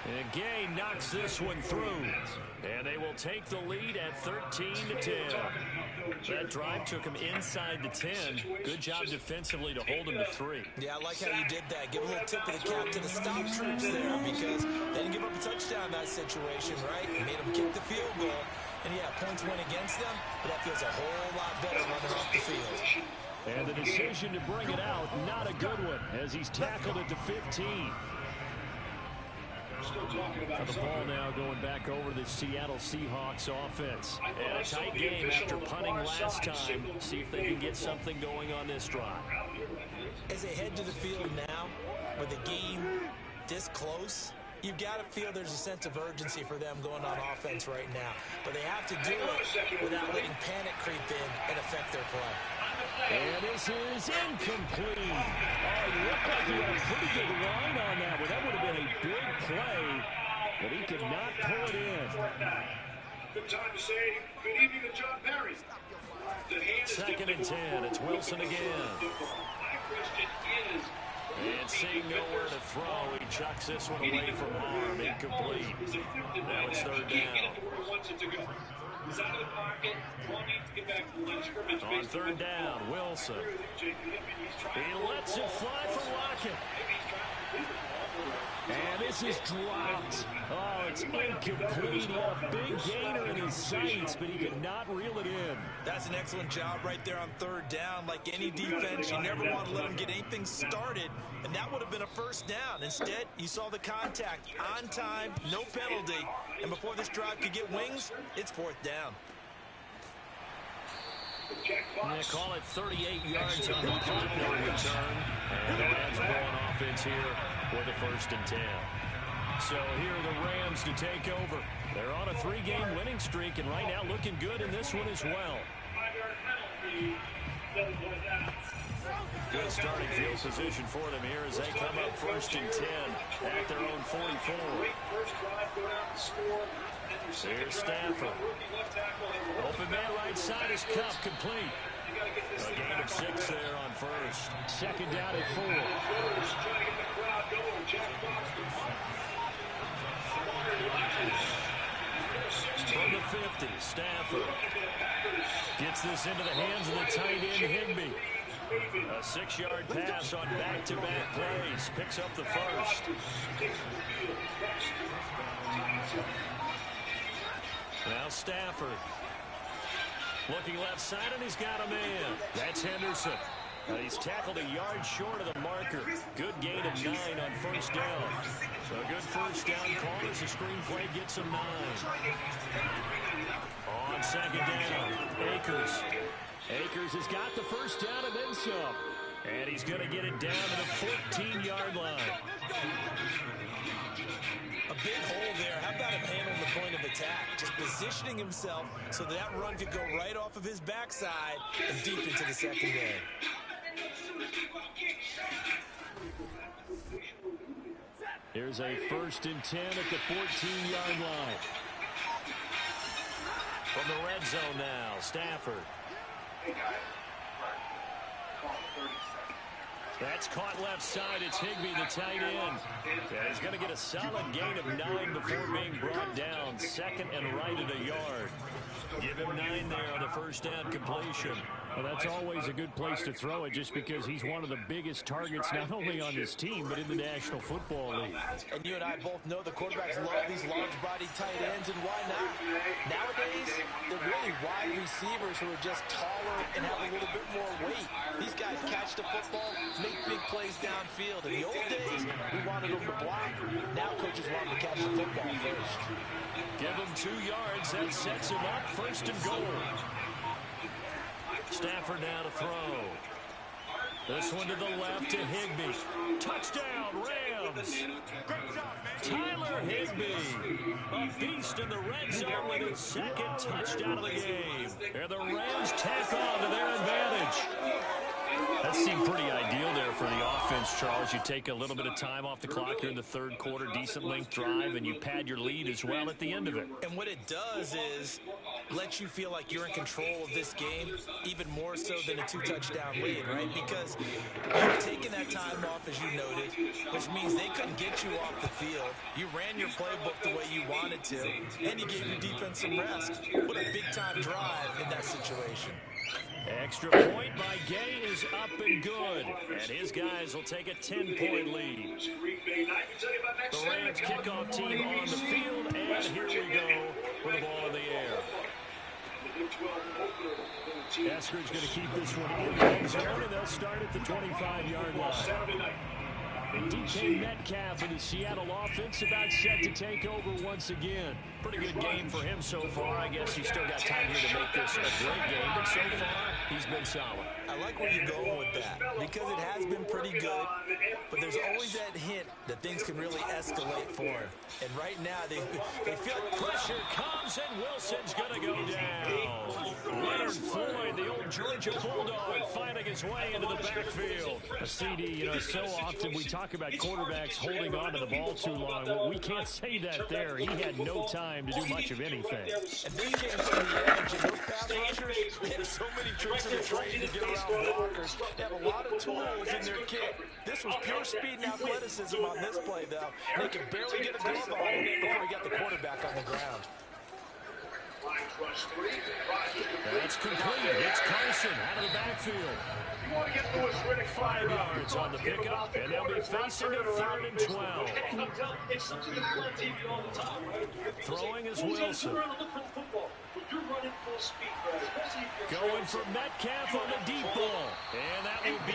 And Gay knocks this one through. And they will take the lead at 13-10. That drive took him inside the 10. Good job defensively to hold him to 3. Yeah, I like how you did that. Give a little tip of the cap to the stop troops there, because they didn't give up a touchdown in that situation, right? Made them kick the field goal. And yeah, points went against them, but that feels a whole lot better running off the field. And the decision to bring it out, not a good one, as he's tackled at the 15. The ball now going back over the Seattle Seahawks offense. And a tight game after punting last time. See if they can get something going on this drive. As they head to the field now, with the game this close, you've got to feel there's a sense of urgency for them going on offense right now. But they have to do it without letting panic creep in and affect their play. And this is incomplete. Oh, he looked like he had a pretty good line on that one. That would have been a big play, but he could not pull it in. Good time to say good evening to John Perry. 2nd and 10. It's Wilson again. My question is... And seeing nowhere to throw, he chucks this one away from harm. Incomplete. Now it's 3rd down. On 3rd down, Wilson. He lets it fly for Lockett. And this is dropped. Oh, it's incomplete. He had a big gainer in his sights, but he could not reel it in. That's an excellent job right there on 3rd down. Like any defense, you never want to let them get anything started, and that would have been a first down. Instead, you saw the contact on time, no penalty, and before this drive could get wings, it's 4th down. They call it 38 yards on the punt, no return. And the Rams are going offense here with a 1st and 10. So here are the Rams to take over. They're on a 3-game winning streak, and right now looking good in this one as well. Good starting field position for them here as they come up 1st and 10 at their own 44. Here's Stafford. Open man right side is Cup, complete. A gain of 6 there on 1st. 2nd down at 4. 50. Stafford gets this into the hands of the tight end, Higbee. A 6-yard pass on back-to-back plays. Picks up the first. Now Stafford. Looking left side, and he's got a man. That's Henderson. He's tackled a yard short of the marker. Good gain of 9 on first down. So a good first down call as the screenplay gets him 9. On second down, Akers. Akers has got the first down and then some. And he's going to get it down to the 14-yard line. A big hole there. How about him handling the point of attack? Just positioning himself so that run could go right off of his backside and deep into the secondary. Here's a 1st and 10 at the 14-yard line. From the red zone now, Stafford. That's caught left side. It's Higbee, the tight end. And he's going to get a solid gain of 9 before being brought down. 2nd and right at a yard. Give him 9 there on the first down completion. Well, that's always a good place to throw it just because he's one of the biggest targets not only on his team but in the National Football League. And you and I both know the quarterbacks love these large-body tight ends, and why not? Nowadays, they're really wide receivers who are just taller and have a little bit more weight. These guys catch the football, make big plays downfield. In the old days, we wanted them to block. Now coaches want them to catch the football first. Give him 2 yards. That sets him up 1st and goal. Stafford now to throw. This one to the left to Higbee. Touchdown, Rams. Tyler Higbee, a beast in the red zone with his 2nd touchdown of the game. And the Rams tack on to their advantage. That seemed pretty ideal there for the offense, Charles. You take a little bit of time off the clock here in the 3rd quarter, decent length drive, and you pad your lead as well at the end of it. And what it does is let you feel like you're in control of this game, even more so than a 2-touchdown lead, right? Because you've taken that time off, as you noted, which means they couldn't get you off the field. You ran your playbook the way you wanted to, and you gave your defense some rest. What a big-time drive in that situation. Extra point by Gay is up and good. And his guys will take a 10-point lead. The Rams kickoff team on the field, and here we go with the ball in the air. Eskridge going to keep this one in the end zone, and they'll start at the 25-yard line. DK Metcalf and the Seattle offense about set to take over once again. Pretty good game for him so far. I guess he's still got time here to make this a great game, but so far, he's been solid. I like where you're going with that because it has been pretty good, but there's always that hint that things can really escalate for him. And right now, they feel like pressure comes, and Wilson's going to go down. Leonard Floyd, the old Georgia Bulldog, finding his way into the backfield. A CD, so often we talk about quarterbacks holding on to the ball too long. Well, we can't say that there. He had no time to do much of anything. And this came from the edge, and those pass rushers, they have so many tricks in the trade to get around blockers. They have a lot of tools in their kit. This was pure speed and athleticism on this play, though. They could barely get a glove on it before he got the quarterback on the ground. That's complete. It's Carson out of the backfield. 5 yards on the pickup, and they'll be facing a 3rd and 12. Throwing is Wilson. Going for Metcalf on the deep ball, and that will be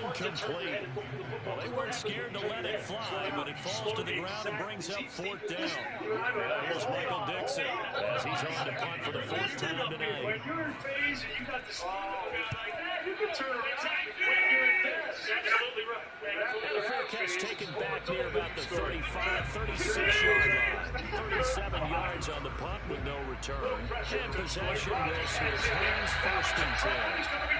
incomplete. Well, they weren't scared to let it fly, but it falls to the ground and brings up 4th down. Now here's Michael Dixon as he's on to punt for the 4th time tonight. When you're in phase and you got the like that, you can turn around when you're in phase. Absolutely right. And a fair catch taken back near about the 35, 36-yard line. 37 yards on the punt with no return. And possession will switch hands, 1st and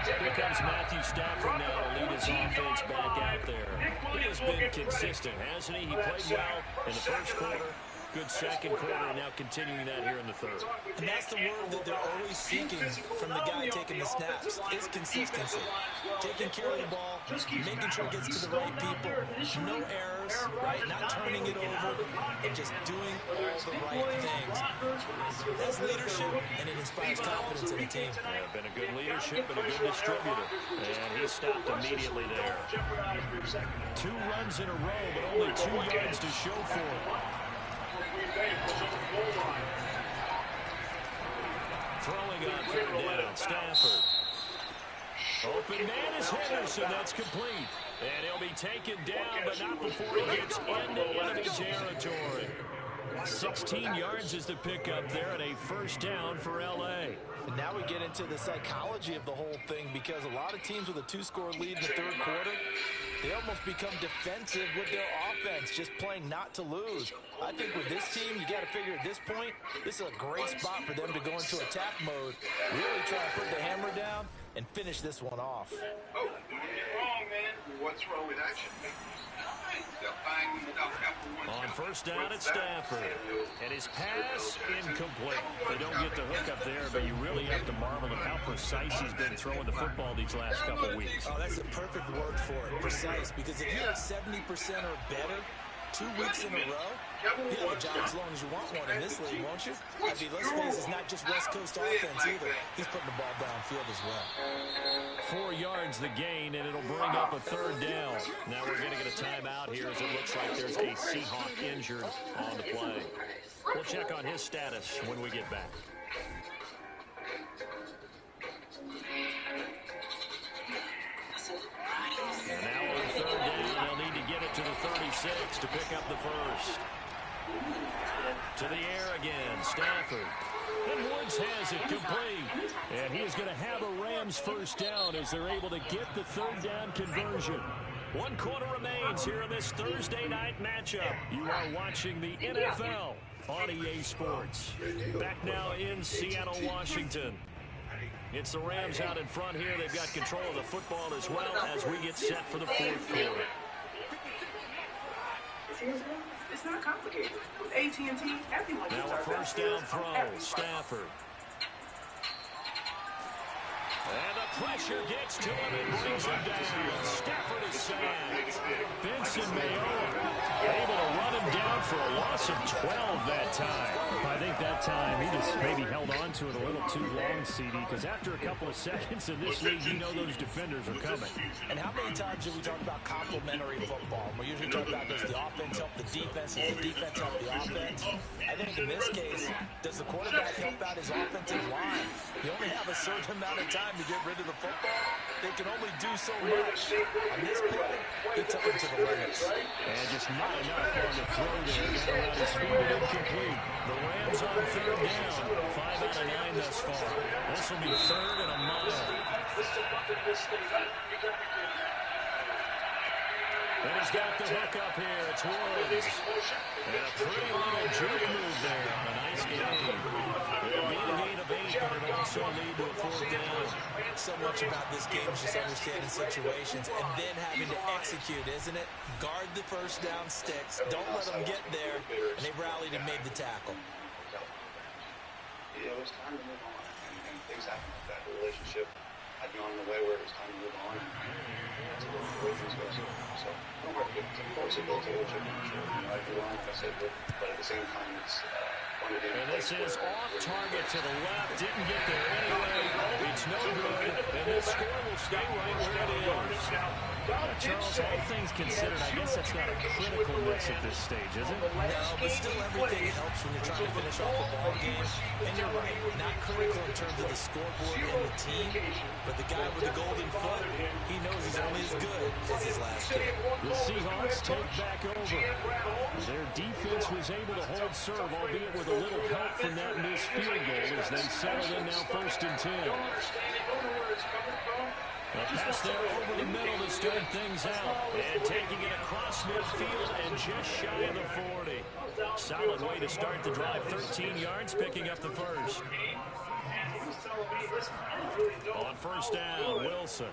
10. Here comes Matthew Stafford now to lead his offense back out there. He has been consistent, hasn't he? He played well in the 1st quarter. Good second quarter, and now continuing that here in the third. And that's the word that they're always seeking from the guy taking the snaps, is consistency. Taking care of the ball, making sure it gets to the right people, no errors, right? Not turning it over, and just doing all the right things. That's leadership, and it inspires confidence in the team. Yeah, been a good leadership and a good distributor. And he stopped immediately there. 2 runs in a row, but only 2 yards to show for it. Throwing on third down, Stafford. Open man is Henderson. That's complete. And he'll be taken down, but not before he gets into enemy territory. 16 yards is the pickup there, and a first down for L.A. And now we get into the psychology of the whole thing, because a lot of teams with a 2-score lead in the third quarter, they almost become defensive with their offense, just playing not to lose. I think with this team, you got to figure at this point, this is a great spot for them to go into attack mode, really try to put the hammer down and finish this one off. Oh, wrong, man. What's wrong with action? On first down, it's Stafford. And his pass incomplete. They don't get the hook up there, but you really have to marvel at how precise he's been throwing the football these last couple of weeks. Oh, that's a perfect word for it, precise. Because if you're at 70% or better 2 weeks in a row, you'll have a job as long as you want one in this league, won't you? I mean, let's face it, it's not just West Coast offense either. He's putting the ball downfield as well. 4 yards the gain, and it'll bring up a third down. Now we're going to get a timeout here, as it looks like there's a Seahawk injured on the play. We'll check on his status when we get back. And now on third down, they'll need to get it to the 36 to pick up the first. To the air again, Stafford. And Woods has it complete. And he is going to have a Rams first down as they're able to get the third down conversion. 1 quarter remains here in this Thursday night matchup. You are watching the NFL on EA Sports. Back now in Seattle, Washington. It's the Rams out in front here. They've got control of the football as well as we get set for the fourth quarter. It's not complicated. With AT&T, everyone now a first down throw, Stafford. And the pressure gets to him and brings him down. Stafford is sacked. Vincent Mayowa able to run him down for a loss of 12 that time. I think that time he just maybe held on to it a little too long, CD, because after a couple of seconds in this league, you know those defenders are coming. And how many times do we talk about complementary football? We usually talk about does the offense help the defense, does the defense help the offense? I think in this case, does the quarterback help out his offensive line? You only have a certain amount of time to get rid of the football. They can only do so much. On this play, he took him to the limits. And just not enough on the throw there. Got around his feet and incomplete. The Rams on third down. 5 out of 9 thus far. This will be third and a mile. And he's got the hook up here. It's Woods. And a pretty little jerk move there on a nice game. It'll be a gain of 8, but it also lead to a fourth down. So much about this game is just understanding situations and then having to execute, isn't it? Guard the first down sticks. Don't let them get there. And they rallied and made the tackle. You know, it's time to move on. And things happen like that. The relationship had gone in a way where it was time to move on. And that's the way things go. So don't worry. Of course, it built a relationship. You know, I do like I said, but at the same time, it's fun to do. And this is off target to the left. Didn't get there anyway. It's no good. And this score will stay right where it is. Charles, all things considered, I guess that's not a critical miss at this stage, is it? No, but still everything helps when you're trying to finish off a ball game. And you're right, not critical in terms of the scoreboard and the team, but the guy with the golden foot, he knows he's only as good as his last game. The Seahawks take back over. Their defense was able to hold serve, albeit with a little help from that missed field goal as they settle in now 1st and 10. A pass there over the middle to start things out. And taking it across midfield and just shy of the 40. Solid way to start the drive. 13 yards, picking up the first. On first down, Wilson.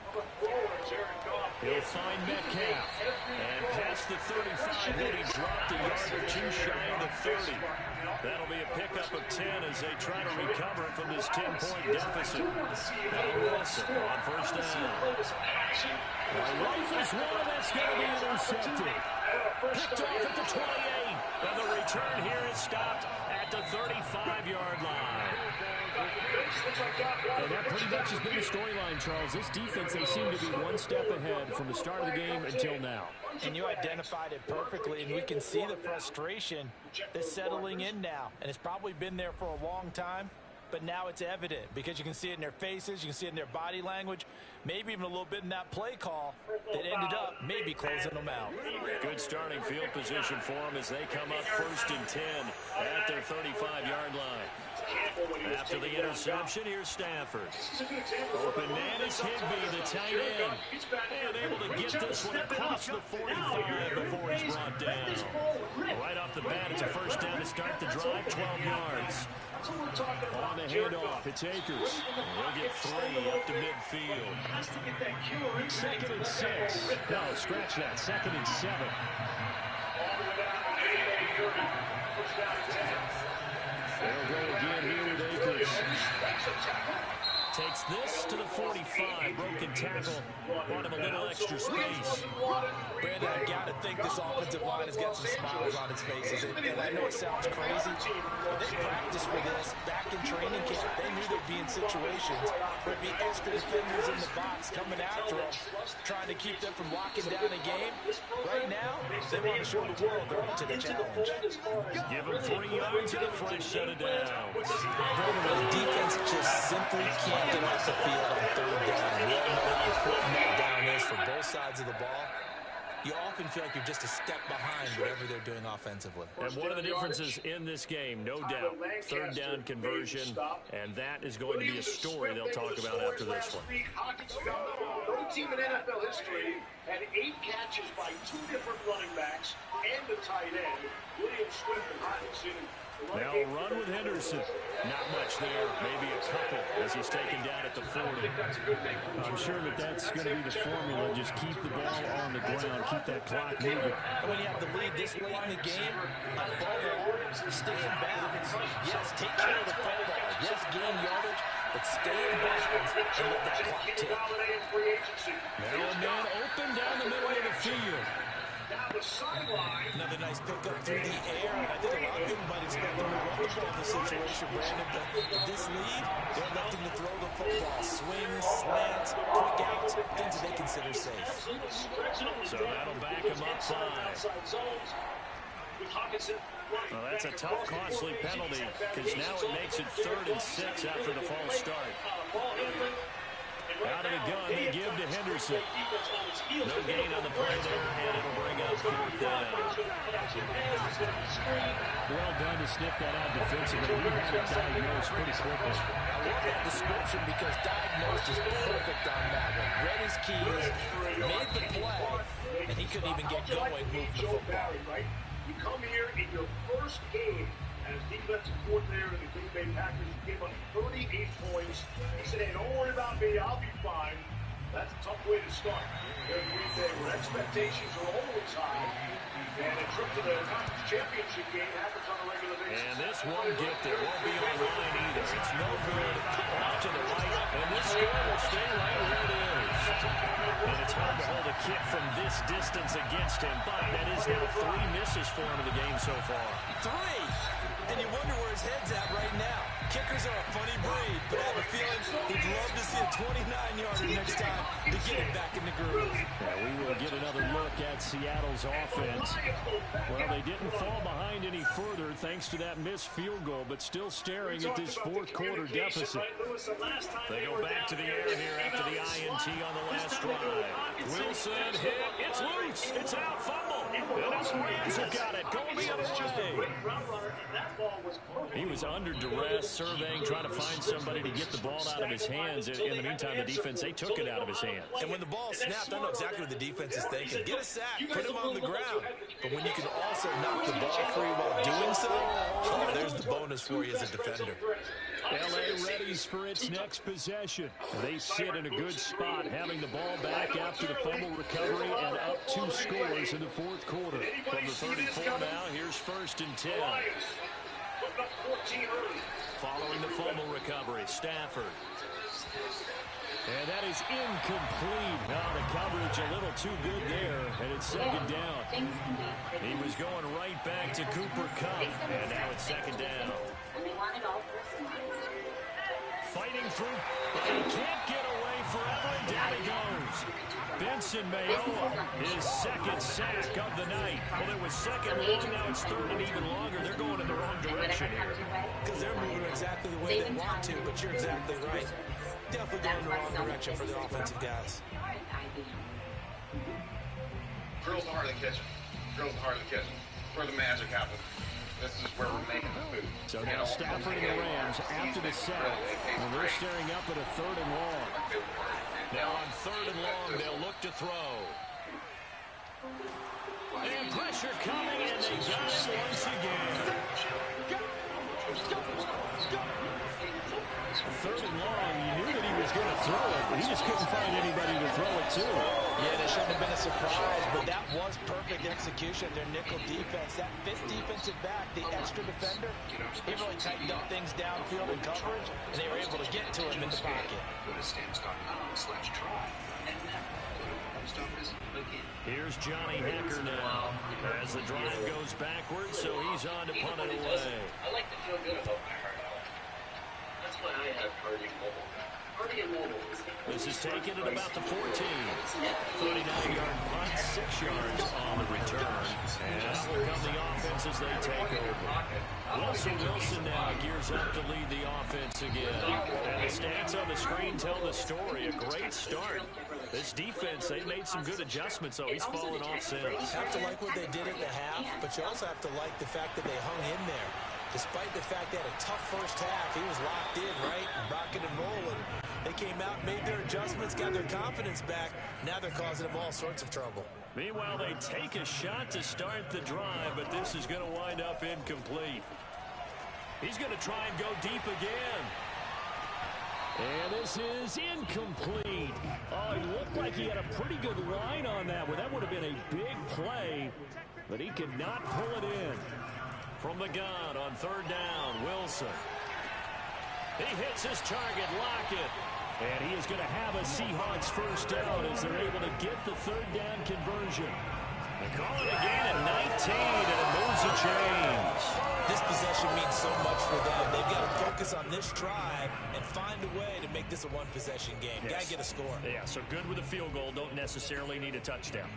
He'll find Metcalf. And past the 35, will he drop the yard or two shy of the 30. That'll be a pickup of 10 as they try to recover from this 10-point deficit. Now Wilson on first down. Rifles one, that's going to be intercepted. Picked off at the 28. And the return here is stopped at the 35-yard line. And that pretty much has been the storyline, Charles. This defense, they seem to be one step ahead from the start of the game until now. And you identified it perfectly, and we can see the frustration that's settling in now. And it's probably been there for a long time, but now it's evident because you can see it in their faces, you can see it in their body language, maybe even a little bit in that play call that ended up maybe closing them out. Good starting field position for them as they come up 1st and 10 at their 35-yard line. After the interception, here's Stafford. Open man is Higbee, the tight end. And able to get this one across the 45 before he's brought down. Right off the bat, it's a first down to start the drive, 12 yards. On the handoff, it's Akers. He'll get 3 up to midfield. 2nd and 6. No, scratch that. 2nd and 7. They'll go again here with Akers. Takes this to the 45. Broken tackle. Brought him a little extra space. Brandon, I got to think this offensive line has got some smiles on its faces. And I know it sounds crazy, but they practiced for this back in training camp. They knew they'd be in situations where it'd be extra defenders in the box coming after them, trying to keep them from locking down a game. Right now, they want to show the world they're up to the challenge. Give them 3 yards and a fresh set of downs. Brandon, the defense just simply can't get off the field on 3rd down. We all know how important that down is for both sides of the ball. You often feel like you're just a step behind whatever they're doing offensively. And one of the differences in this game, no doubt, 3rd down conversion, and that is going to be a story they'll talk about after this one. No team in NFL history had 8 catches by 2 different running backs and the tight end, William Swift and Hutchinson. Now run with Henderson. Not much there, maybe a couple as he's taken down at the 40. I'm sure that's going to be the formula. Just keep the ball on the ground, keep that clock moving. And when you have the lead this late in the game, above all, stay in bounds. Yes, take care of the football. Yes, gain yardage, but stay in bounds and let that clock tick. Now a man open down the middle of the field. Another nice pickup through the air, and I think a lot of people might expect them to run the ball in this situation, Brandon, but with this lead, they're electing to throw the football. Swings, slants, quick outs, things that they consider safe. So that'll back them up 5. Well, that's a tough, costly penalty, because now it makes it 3rd and 6 after the false start. Out of the gun, they give to Henderson. No gain on the play there, and it'll bring up 4th down. Well done to sniff that out defensively. He had it diagnosed pretty quickly. I love that description because diagnosed is perfect on that one. Read his keys, made the play, and he couldn't even get going moving the football. You come here in your first game as defensive coordinator of the Green Bay Packers. You gave up 38 points. He said, hey, don't worry about me. I'll be fine. That's a tough way to start. Here in Green Bay, where expectations are always high. And a trip to the conference championship game happens on a regular basis. And this won't get there. Won't be online either. It's no good. Off to the right. And this score will stay right where it is. And it's hard to hold a kick from this distance against him. But that is now 3 misses for him in the game so far. 3! And you wonder where his head's at right now. Kickers are a funny breed, but I have a feeling he'd love to see a 29-yarder next time to get it back in the groove. Yeah, we will get another look at Seattle's offense. Well, they didn't fall behind any further thanks to that missed field goal, but still staring at this 4th quarter deficit. They go back to the air here after the INT on the last drive. Wilson hit. It's loose. It's out. Fumble. And now the Rams have got it. Going the other way. He was under duress, surveying, trying to find somebody to get the ball out of his hands. In the meantime, the defense, they took it out of his hands. And when the ball snapped, I know exactly what the defense is thinking. Get a sack, put him on the ground. But when you can also knock the ball free while doing so, oh, there's the bonus for you as a defender. L.A. readies for its next possession. They sit in a good spot, having the ball back after the fumble recovery and up 2 scores in the fourth quarter. From the 34 now, here's 1st and 10. Following the fumble recovery, Stafford. And that is incomplete. Now the coverage a little too good there, and it's 2nd down. He was going right back to Cooper Kupp, and now it's 2nd down. Fighting through, but he can't get away forever, and down he goes. Benson Mayoa, his 2nd sack of the night. Well, it was 2nd long, now it's 3rd and even longer. They're going in the wrong direction here. Because they're moving exactly the way they want to, but you're exactly right. Definitely going in the wrong direction for the offensive guys. Drill's the heart of the kitchen. Drill's the heart of the kitchen. Where the magic happens. This is where we're making the food. So now Stafford and the Rams after the sack. And they're staring up at a 3rd and long. Now on 3rd and long, they'll look to throw. And pressure coming, and they got it once again. 3rd and long, you knew that he was going to throw it, but he just couldn't find anybody to throw it to. Yeah, it shouldn't have been a surprise, but that was perfect execution. Their nickel defense, that 5th defensive back, the extra defender, he really tightened up things downfield in coverage, and they were able to get to him in the pocket. Here's Johnny Hecker now as the drive goes backwards, so he's on to punt it away. I like to feel good about my heart. That's why I have Cardigan Mobile. Cardigan Mobile is This is taken at about the 14. 39-yard punt, 6 yards on the return. And out will come the offense as they take over. Wilson now gears up to lead the offense again. And the stats on the screen tell the story. A great start. This defense, they made some good adjustments, so he's fallen off since. You have to like what they did at the half, but you also have to like the fact that they hung in there. Despite the fact they had a tough first half, he was locked in, right, and rocking and rolling. They came out, made their adjustments, got their confidence back. Now they're causing them all sorts of trouble. Meanwhile, they take a shot to start the drive, but this is going to wind up incomplete. He's going to try and go deep again. And this is incomplete. Oh, it looked like he had a pretty good line on that one. That would have been a big play, but he could not pull it in. From the gun on 3rd down, Wilson. He hits his target, Lockett. And he is going to have a Seahawks first down as they're able to get the 3rd down conversion. They call it again at 19, and it moves the chains. This possession means so much for them. They've got to focus on this drive and find a way to make this a one-possession game. Yes. Got to get a score. Yeah, so good with a field goal. Don't necessarily need a touchdown.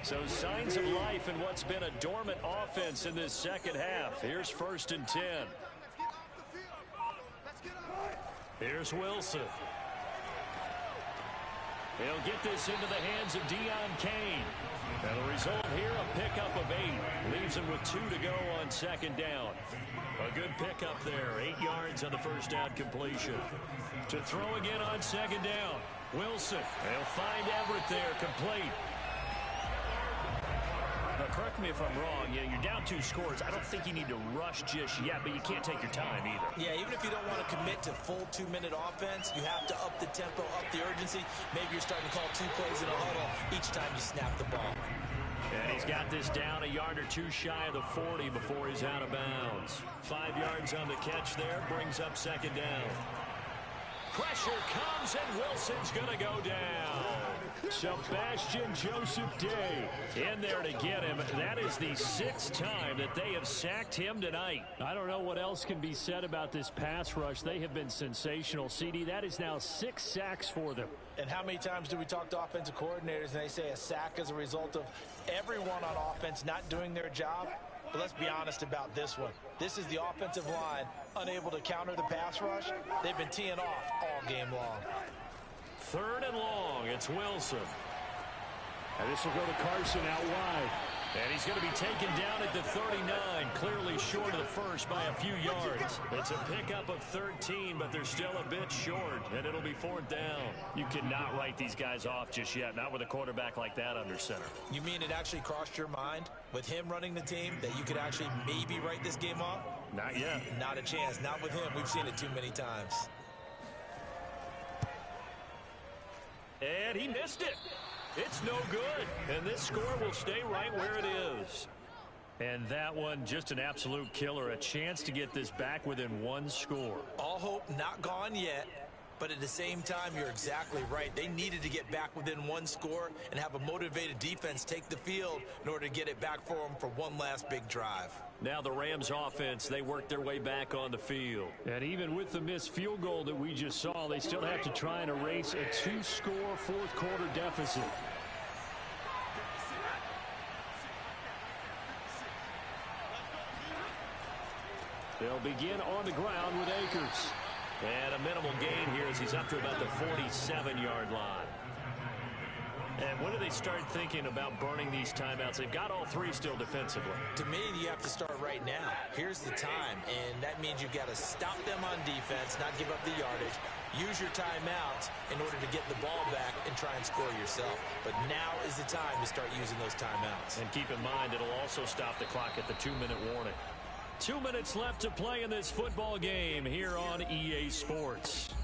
So signs of life in what's been a dormant offense in this second half. Here's 1st and 10. Here's Wilson. He'll get this into the hands of Deion Kane. And the result here, a pickup of 8. Leaves him with 2 to go on 2nd down. A good pickup there. 8 yards on the first down completion. To throw again on 2nd down. Wilson. They'll find Everett there, complete. Now, correct me if I'm wrong. Yeah, you're down 2 scores. I don't think you need to rush just yet, but you can't take your time either. Yeah, even if you don't want to commit to full 2-minute offense, you have to up the tempo, up the urgency. Maybe you're starting to call 2 plays in a huddle each time you snap the ball. And he's got this down a yard or 2 shy of the 40 before he's out of bounds. 5 yards on the catch there, brings up 2nd down. Pressure comes, and Wilson's going to go down. Sebastian Joseph Day in there to get him. That is the 6th time that they have sacked him tonight. I don't know what else can be said about this pass rush. They have been sensational, CD. That is now 6 sacks for them. And how many times do we talk to offensive coordinators and they say a sack is a result of everyone on offense not doing their job? But let's be honest about this one. This is the offensive line unable to counter the pass rush. They've been teeing off all game long. 3rd and long. It's Wilson. And this will go to Carson out wide. And he's going to be taken down at the 39, clearly short of the first by a few yards. It's a pickup of 13, but they're still a bit short, and it'll be 4th down. You cannot write these guys off just yet, not with a quarterback like that under center. You mean it actually crossed your mind with him running the team that you could actually maybe write this game off? Not yet. Not a chance. Not with him. We've seen it too many times. And he missed it. It's no good. And this score will stay right where it is. And that one, just an absolute killer. A chance to get this back within 1 score. All hope not gone yet. But at the same time, you're exactly right. They needed to get back within 1 score and have a motivated defense take the field in order to get it back for them for one last big drive. Now the Rams offense, they work their way back on the field. And even with the missed field goal that we just saw, they still have to try and erase a 2-score 4th quarter deficit. They'll begin on the ground with Akers. And a minimal gain here as he's up to about the 47-yard line. And when do they start thinking about burning these timeouts? They've got all 3 still defensively. To me, you have to start right now. Here's the time, and that means you've got to stop them on defense, not give up the yardage, use your timeouts in order to get the ball back and try and score yourself. But now is the time to start using those timeouts. And keep in mind, it'll also stop the clock at the 2-minute warning. 2 minutes left to play in this football game here on EA Sports.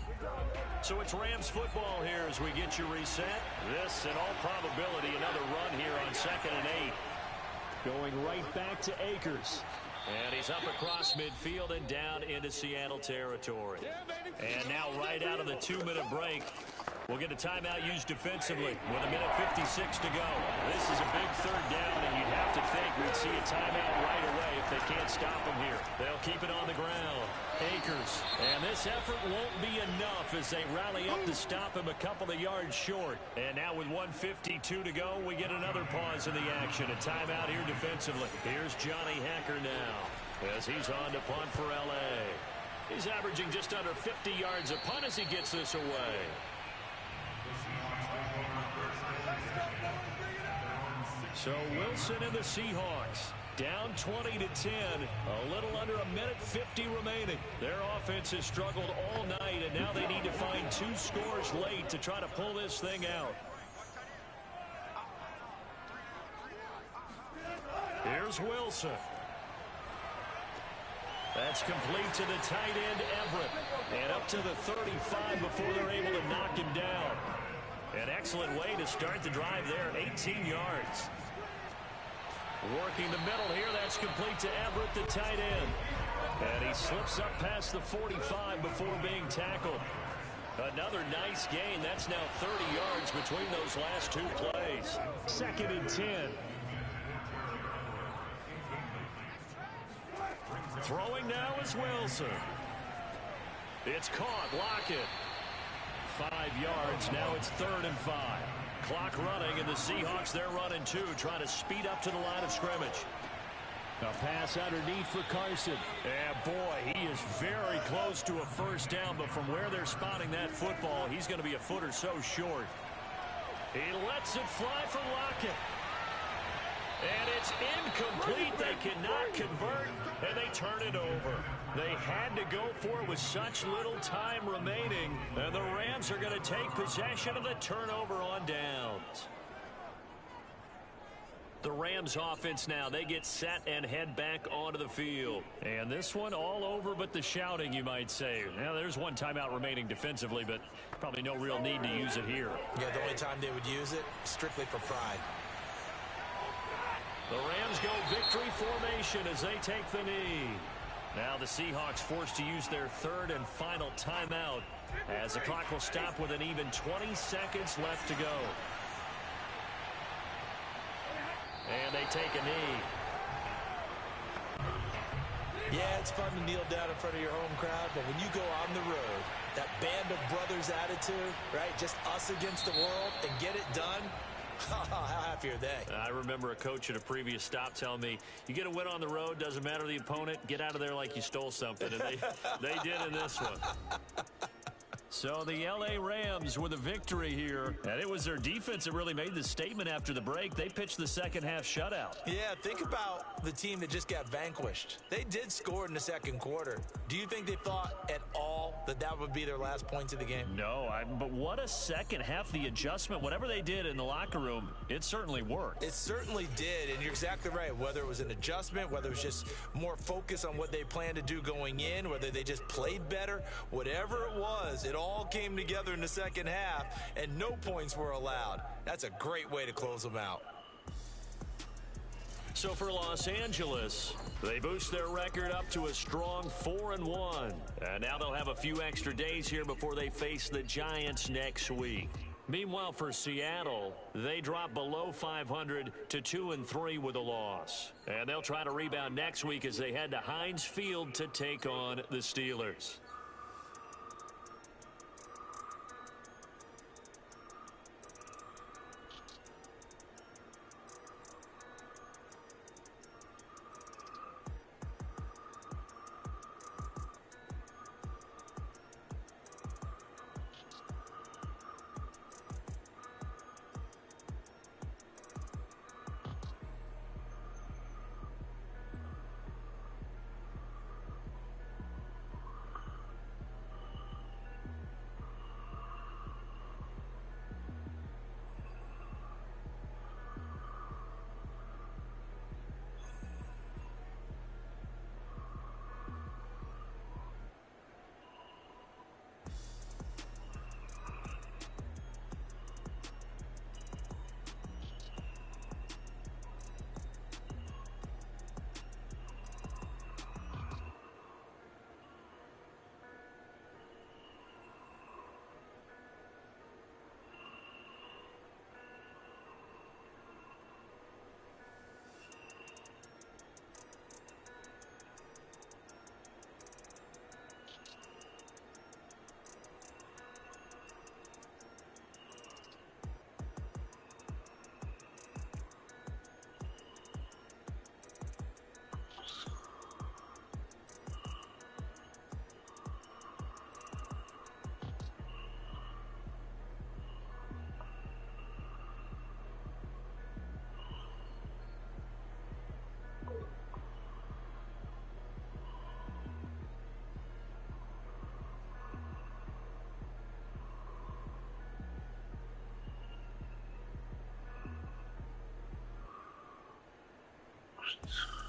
So it's Rams football here as we get you reset. This, in all probability, another run here on 2nd and 8. Going right back to Akers. And he's up across midfield and down into Seattle territory. And now right out of the 2-minute break, we'll get a timeout used defensively with 1:56 to go. This is a big 3rd down, and you'd have to think we'd see a timeout right away if they can't stop him here. They'll keep it on the ground. Akers. And this effort won't be enough as they rally up to stop him a couple of yards short. And now with 1:52 to go, we get another pause in the action. A timeout here defensively. Here's Johnny Hacker now as he's on to punt for L.A. He's averaging just under 50 yards a punt as he gets this away. So Wilson and the Seahawks down 20-10, a little under 1:50 remaining. Their offense has struggled all night, and now they need to find 2 scores late to try to pull this thing out. Here's Wilson. That's complete to the tight end, Everett. And up to the 35 before they're able to knock him down. An excellent way to start the drive there, 18 yards. Working the middle here, that's complete to Everett, the tight end. And he slips up past the 45 before being tackled. Another nice gain. That's now 30 yards between those last 2 plays. 2nd and 10. Throwing now is Wilson. It's caught. Lockett. 5 yards. Now it's 3rd and 5. Clock running, and the Seahawks, they're running too, trying to speed up to the line of scrimmage. A pass underneath for Carson. And boy, he is very close to a 1st down, but from where they're spotting that football, he's going to be a foot or so short. He lets it fly for Lockett. And it's incomplete. They cannot convert, and they turn it over. They had to go for it with such little time remaining, and the Rams are going to take possession of the turnover on downs. The Rams offense now, they get set and head back onto the field. And this one all over but the shouting, you might say. Now, there's 1 timeout remaining defensively, but probably no real need to use it here. Yeah, the only time they would use it, strictly for pride. The Rams go victory formation as they take the knee. Now the Seahawks forced to use their 3rd and final timeout as the clock will stop with an even 20 seconds left to go. And they take a knee. Yeah, it's fun to kneel down in front of your home crowd, but when you go on the road, that band of brothers attitude, right, just us against the world, and get it done, how happy are they? I remember a coach at a previous stop telling me, you get a win on the road, doesn't matter the opponent, get out of there like you stole something. And they did in this one. So the L.A. Rams with a victory here, and it was their defense that really made the statement after the break. They pitched the second half shutout. Yeah, think about the team that just got vanquished. They did score in the second quarter. Do you think they thought at all that that would be their last points of the game? No, but what a second half. The adjustment, whatever they did in the locker room, it certainly worked. It certainly did, and you're exactly right. Whether it was an adjustment, whether it was just more focus on what they planned to do going in, whether they just played better, whatever it was, it all came together in the second half, and no points were allowed. That's a great way to close them out. So for Los Angeles, they boost their record up to a strong 4-1. And now they'll have a few extra days here before they face the Giants next week. Meanwhile, for Seattle, they drop below 500 to 2-3 with a loss. And they'll try to rebound next week as they head to Heinz Field to take on the Steelers. Thanks.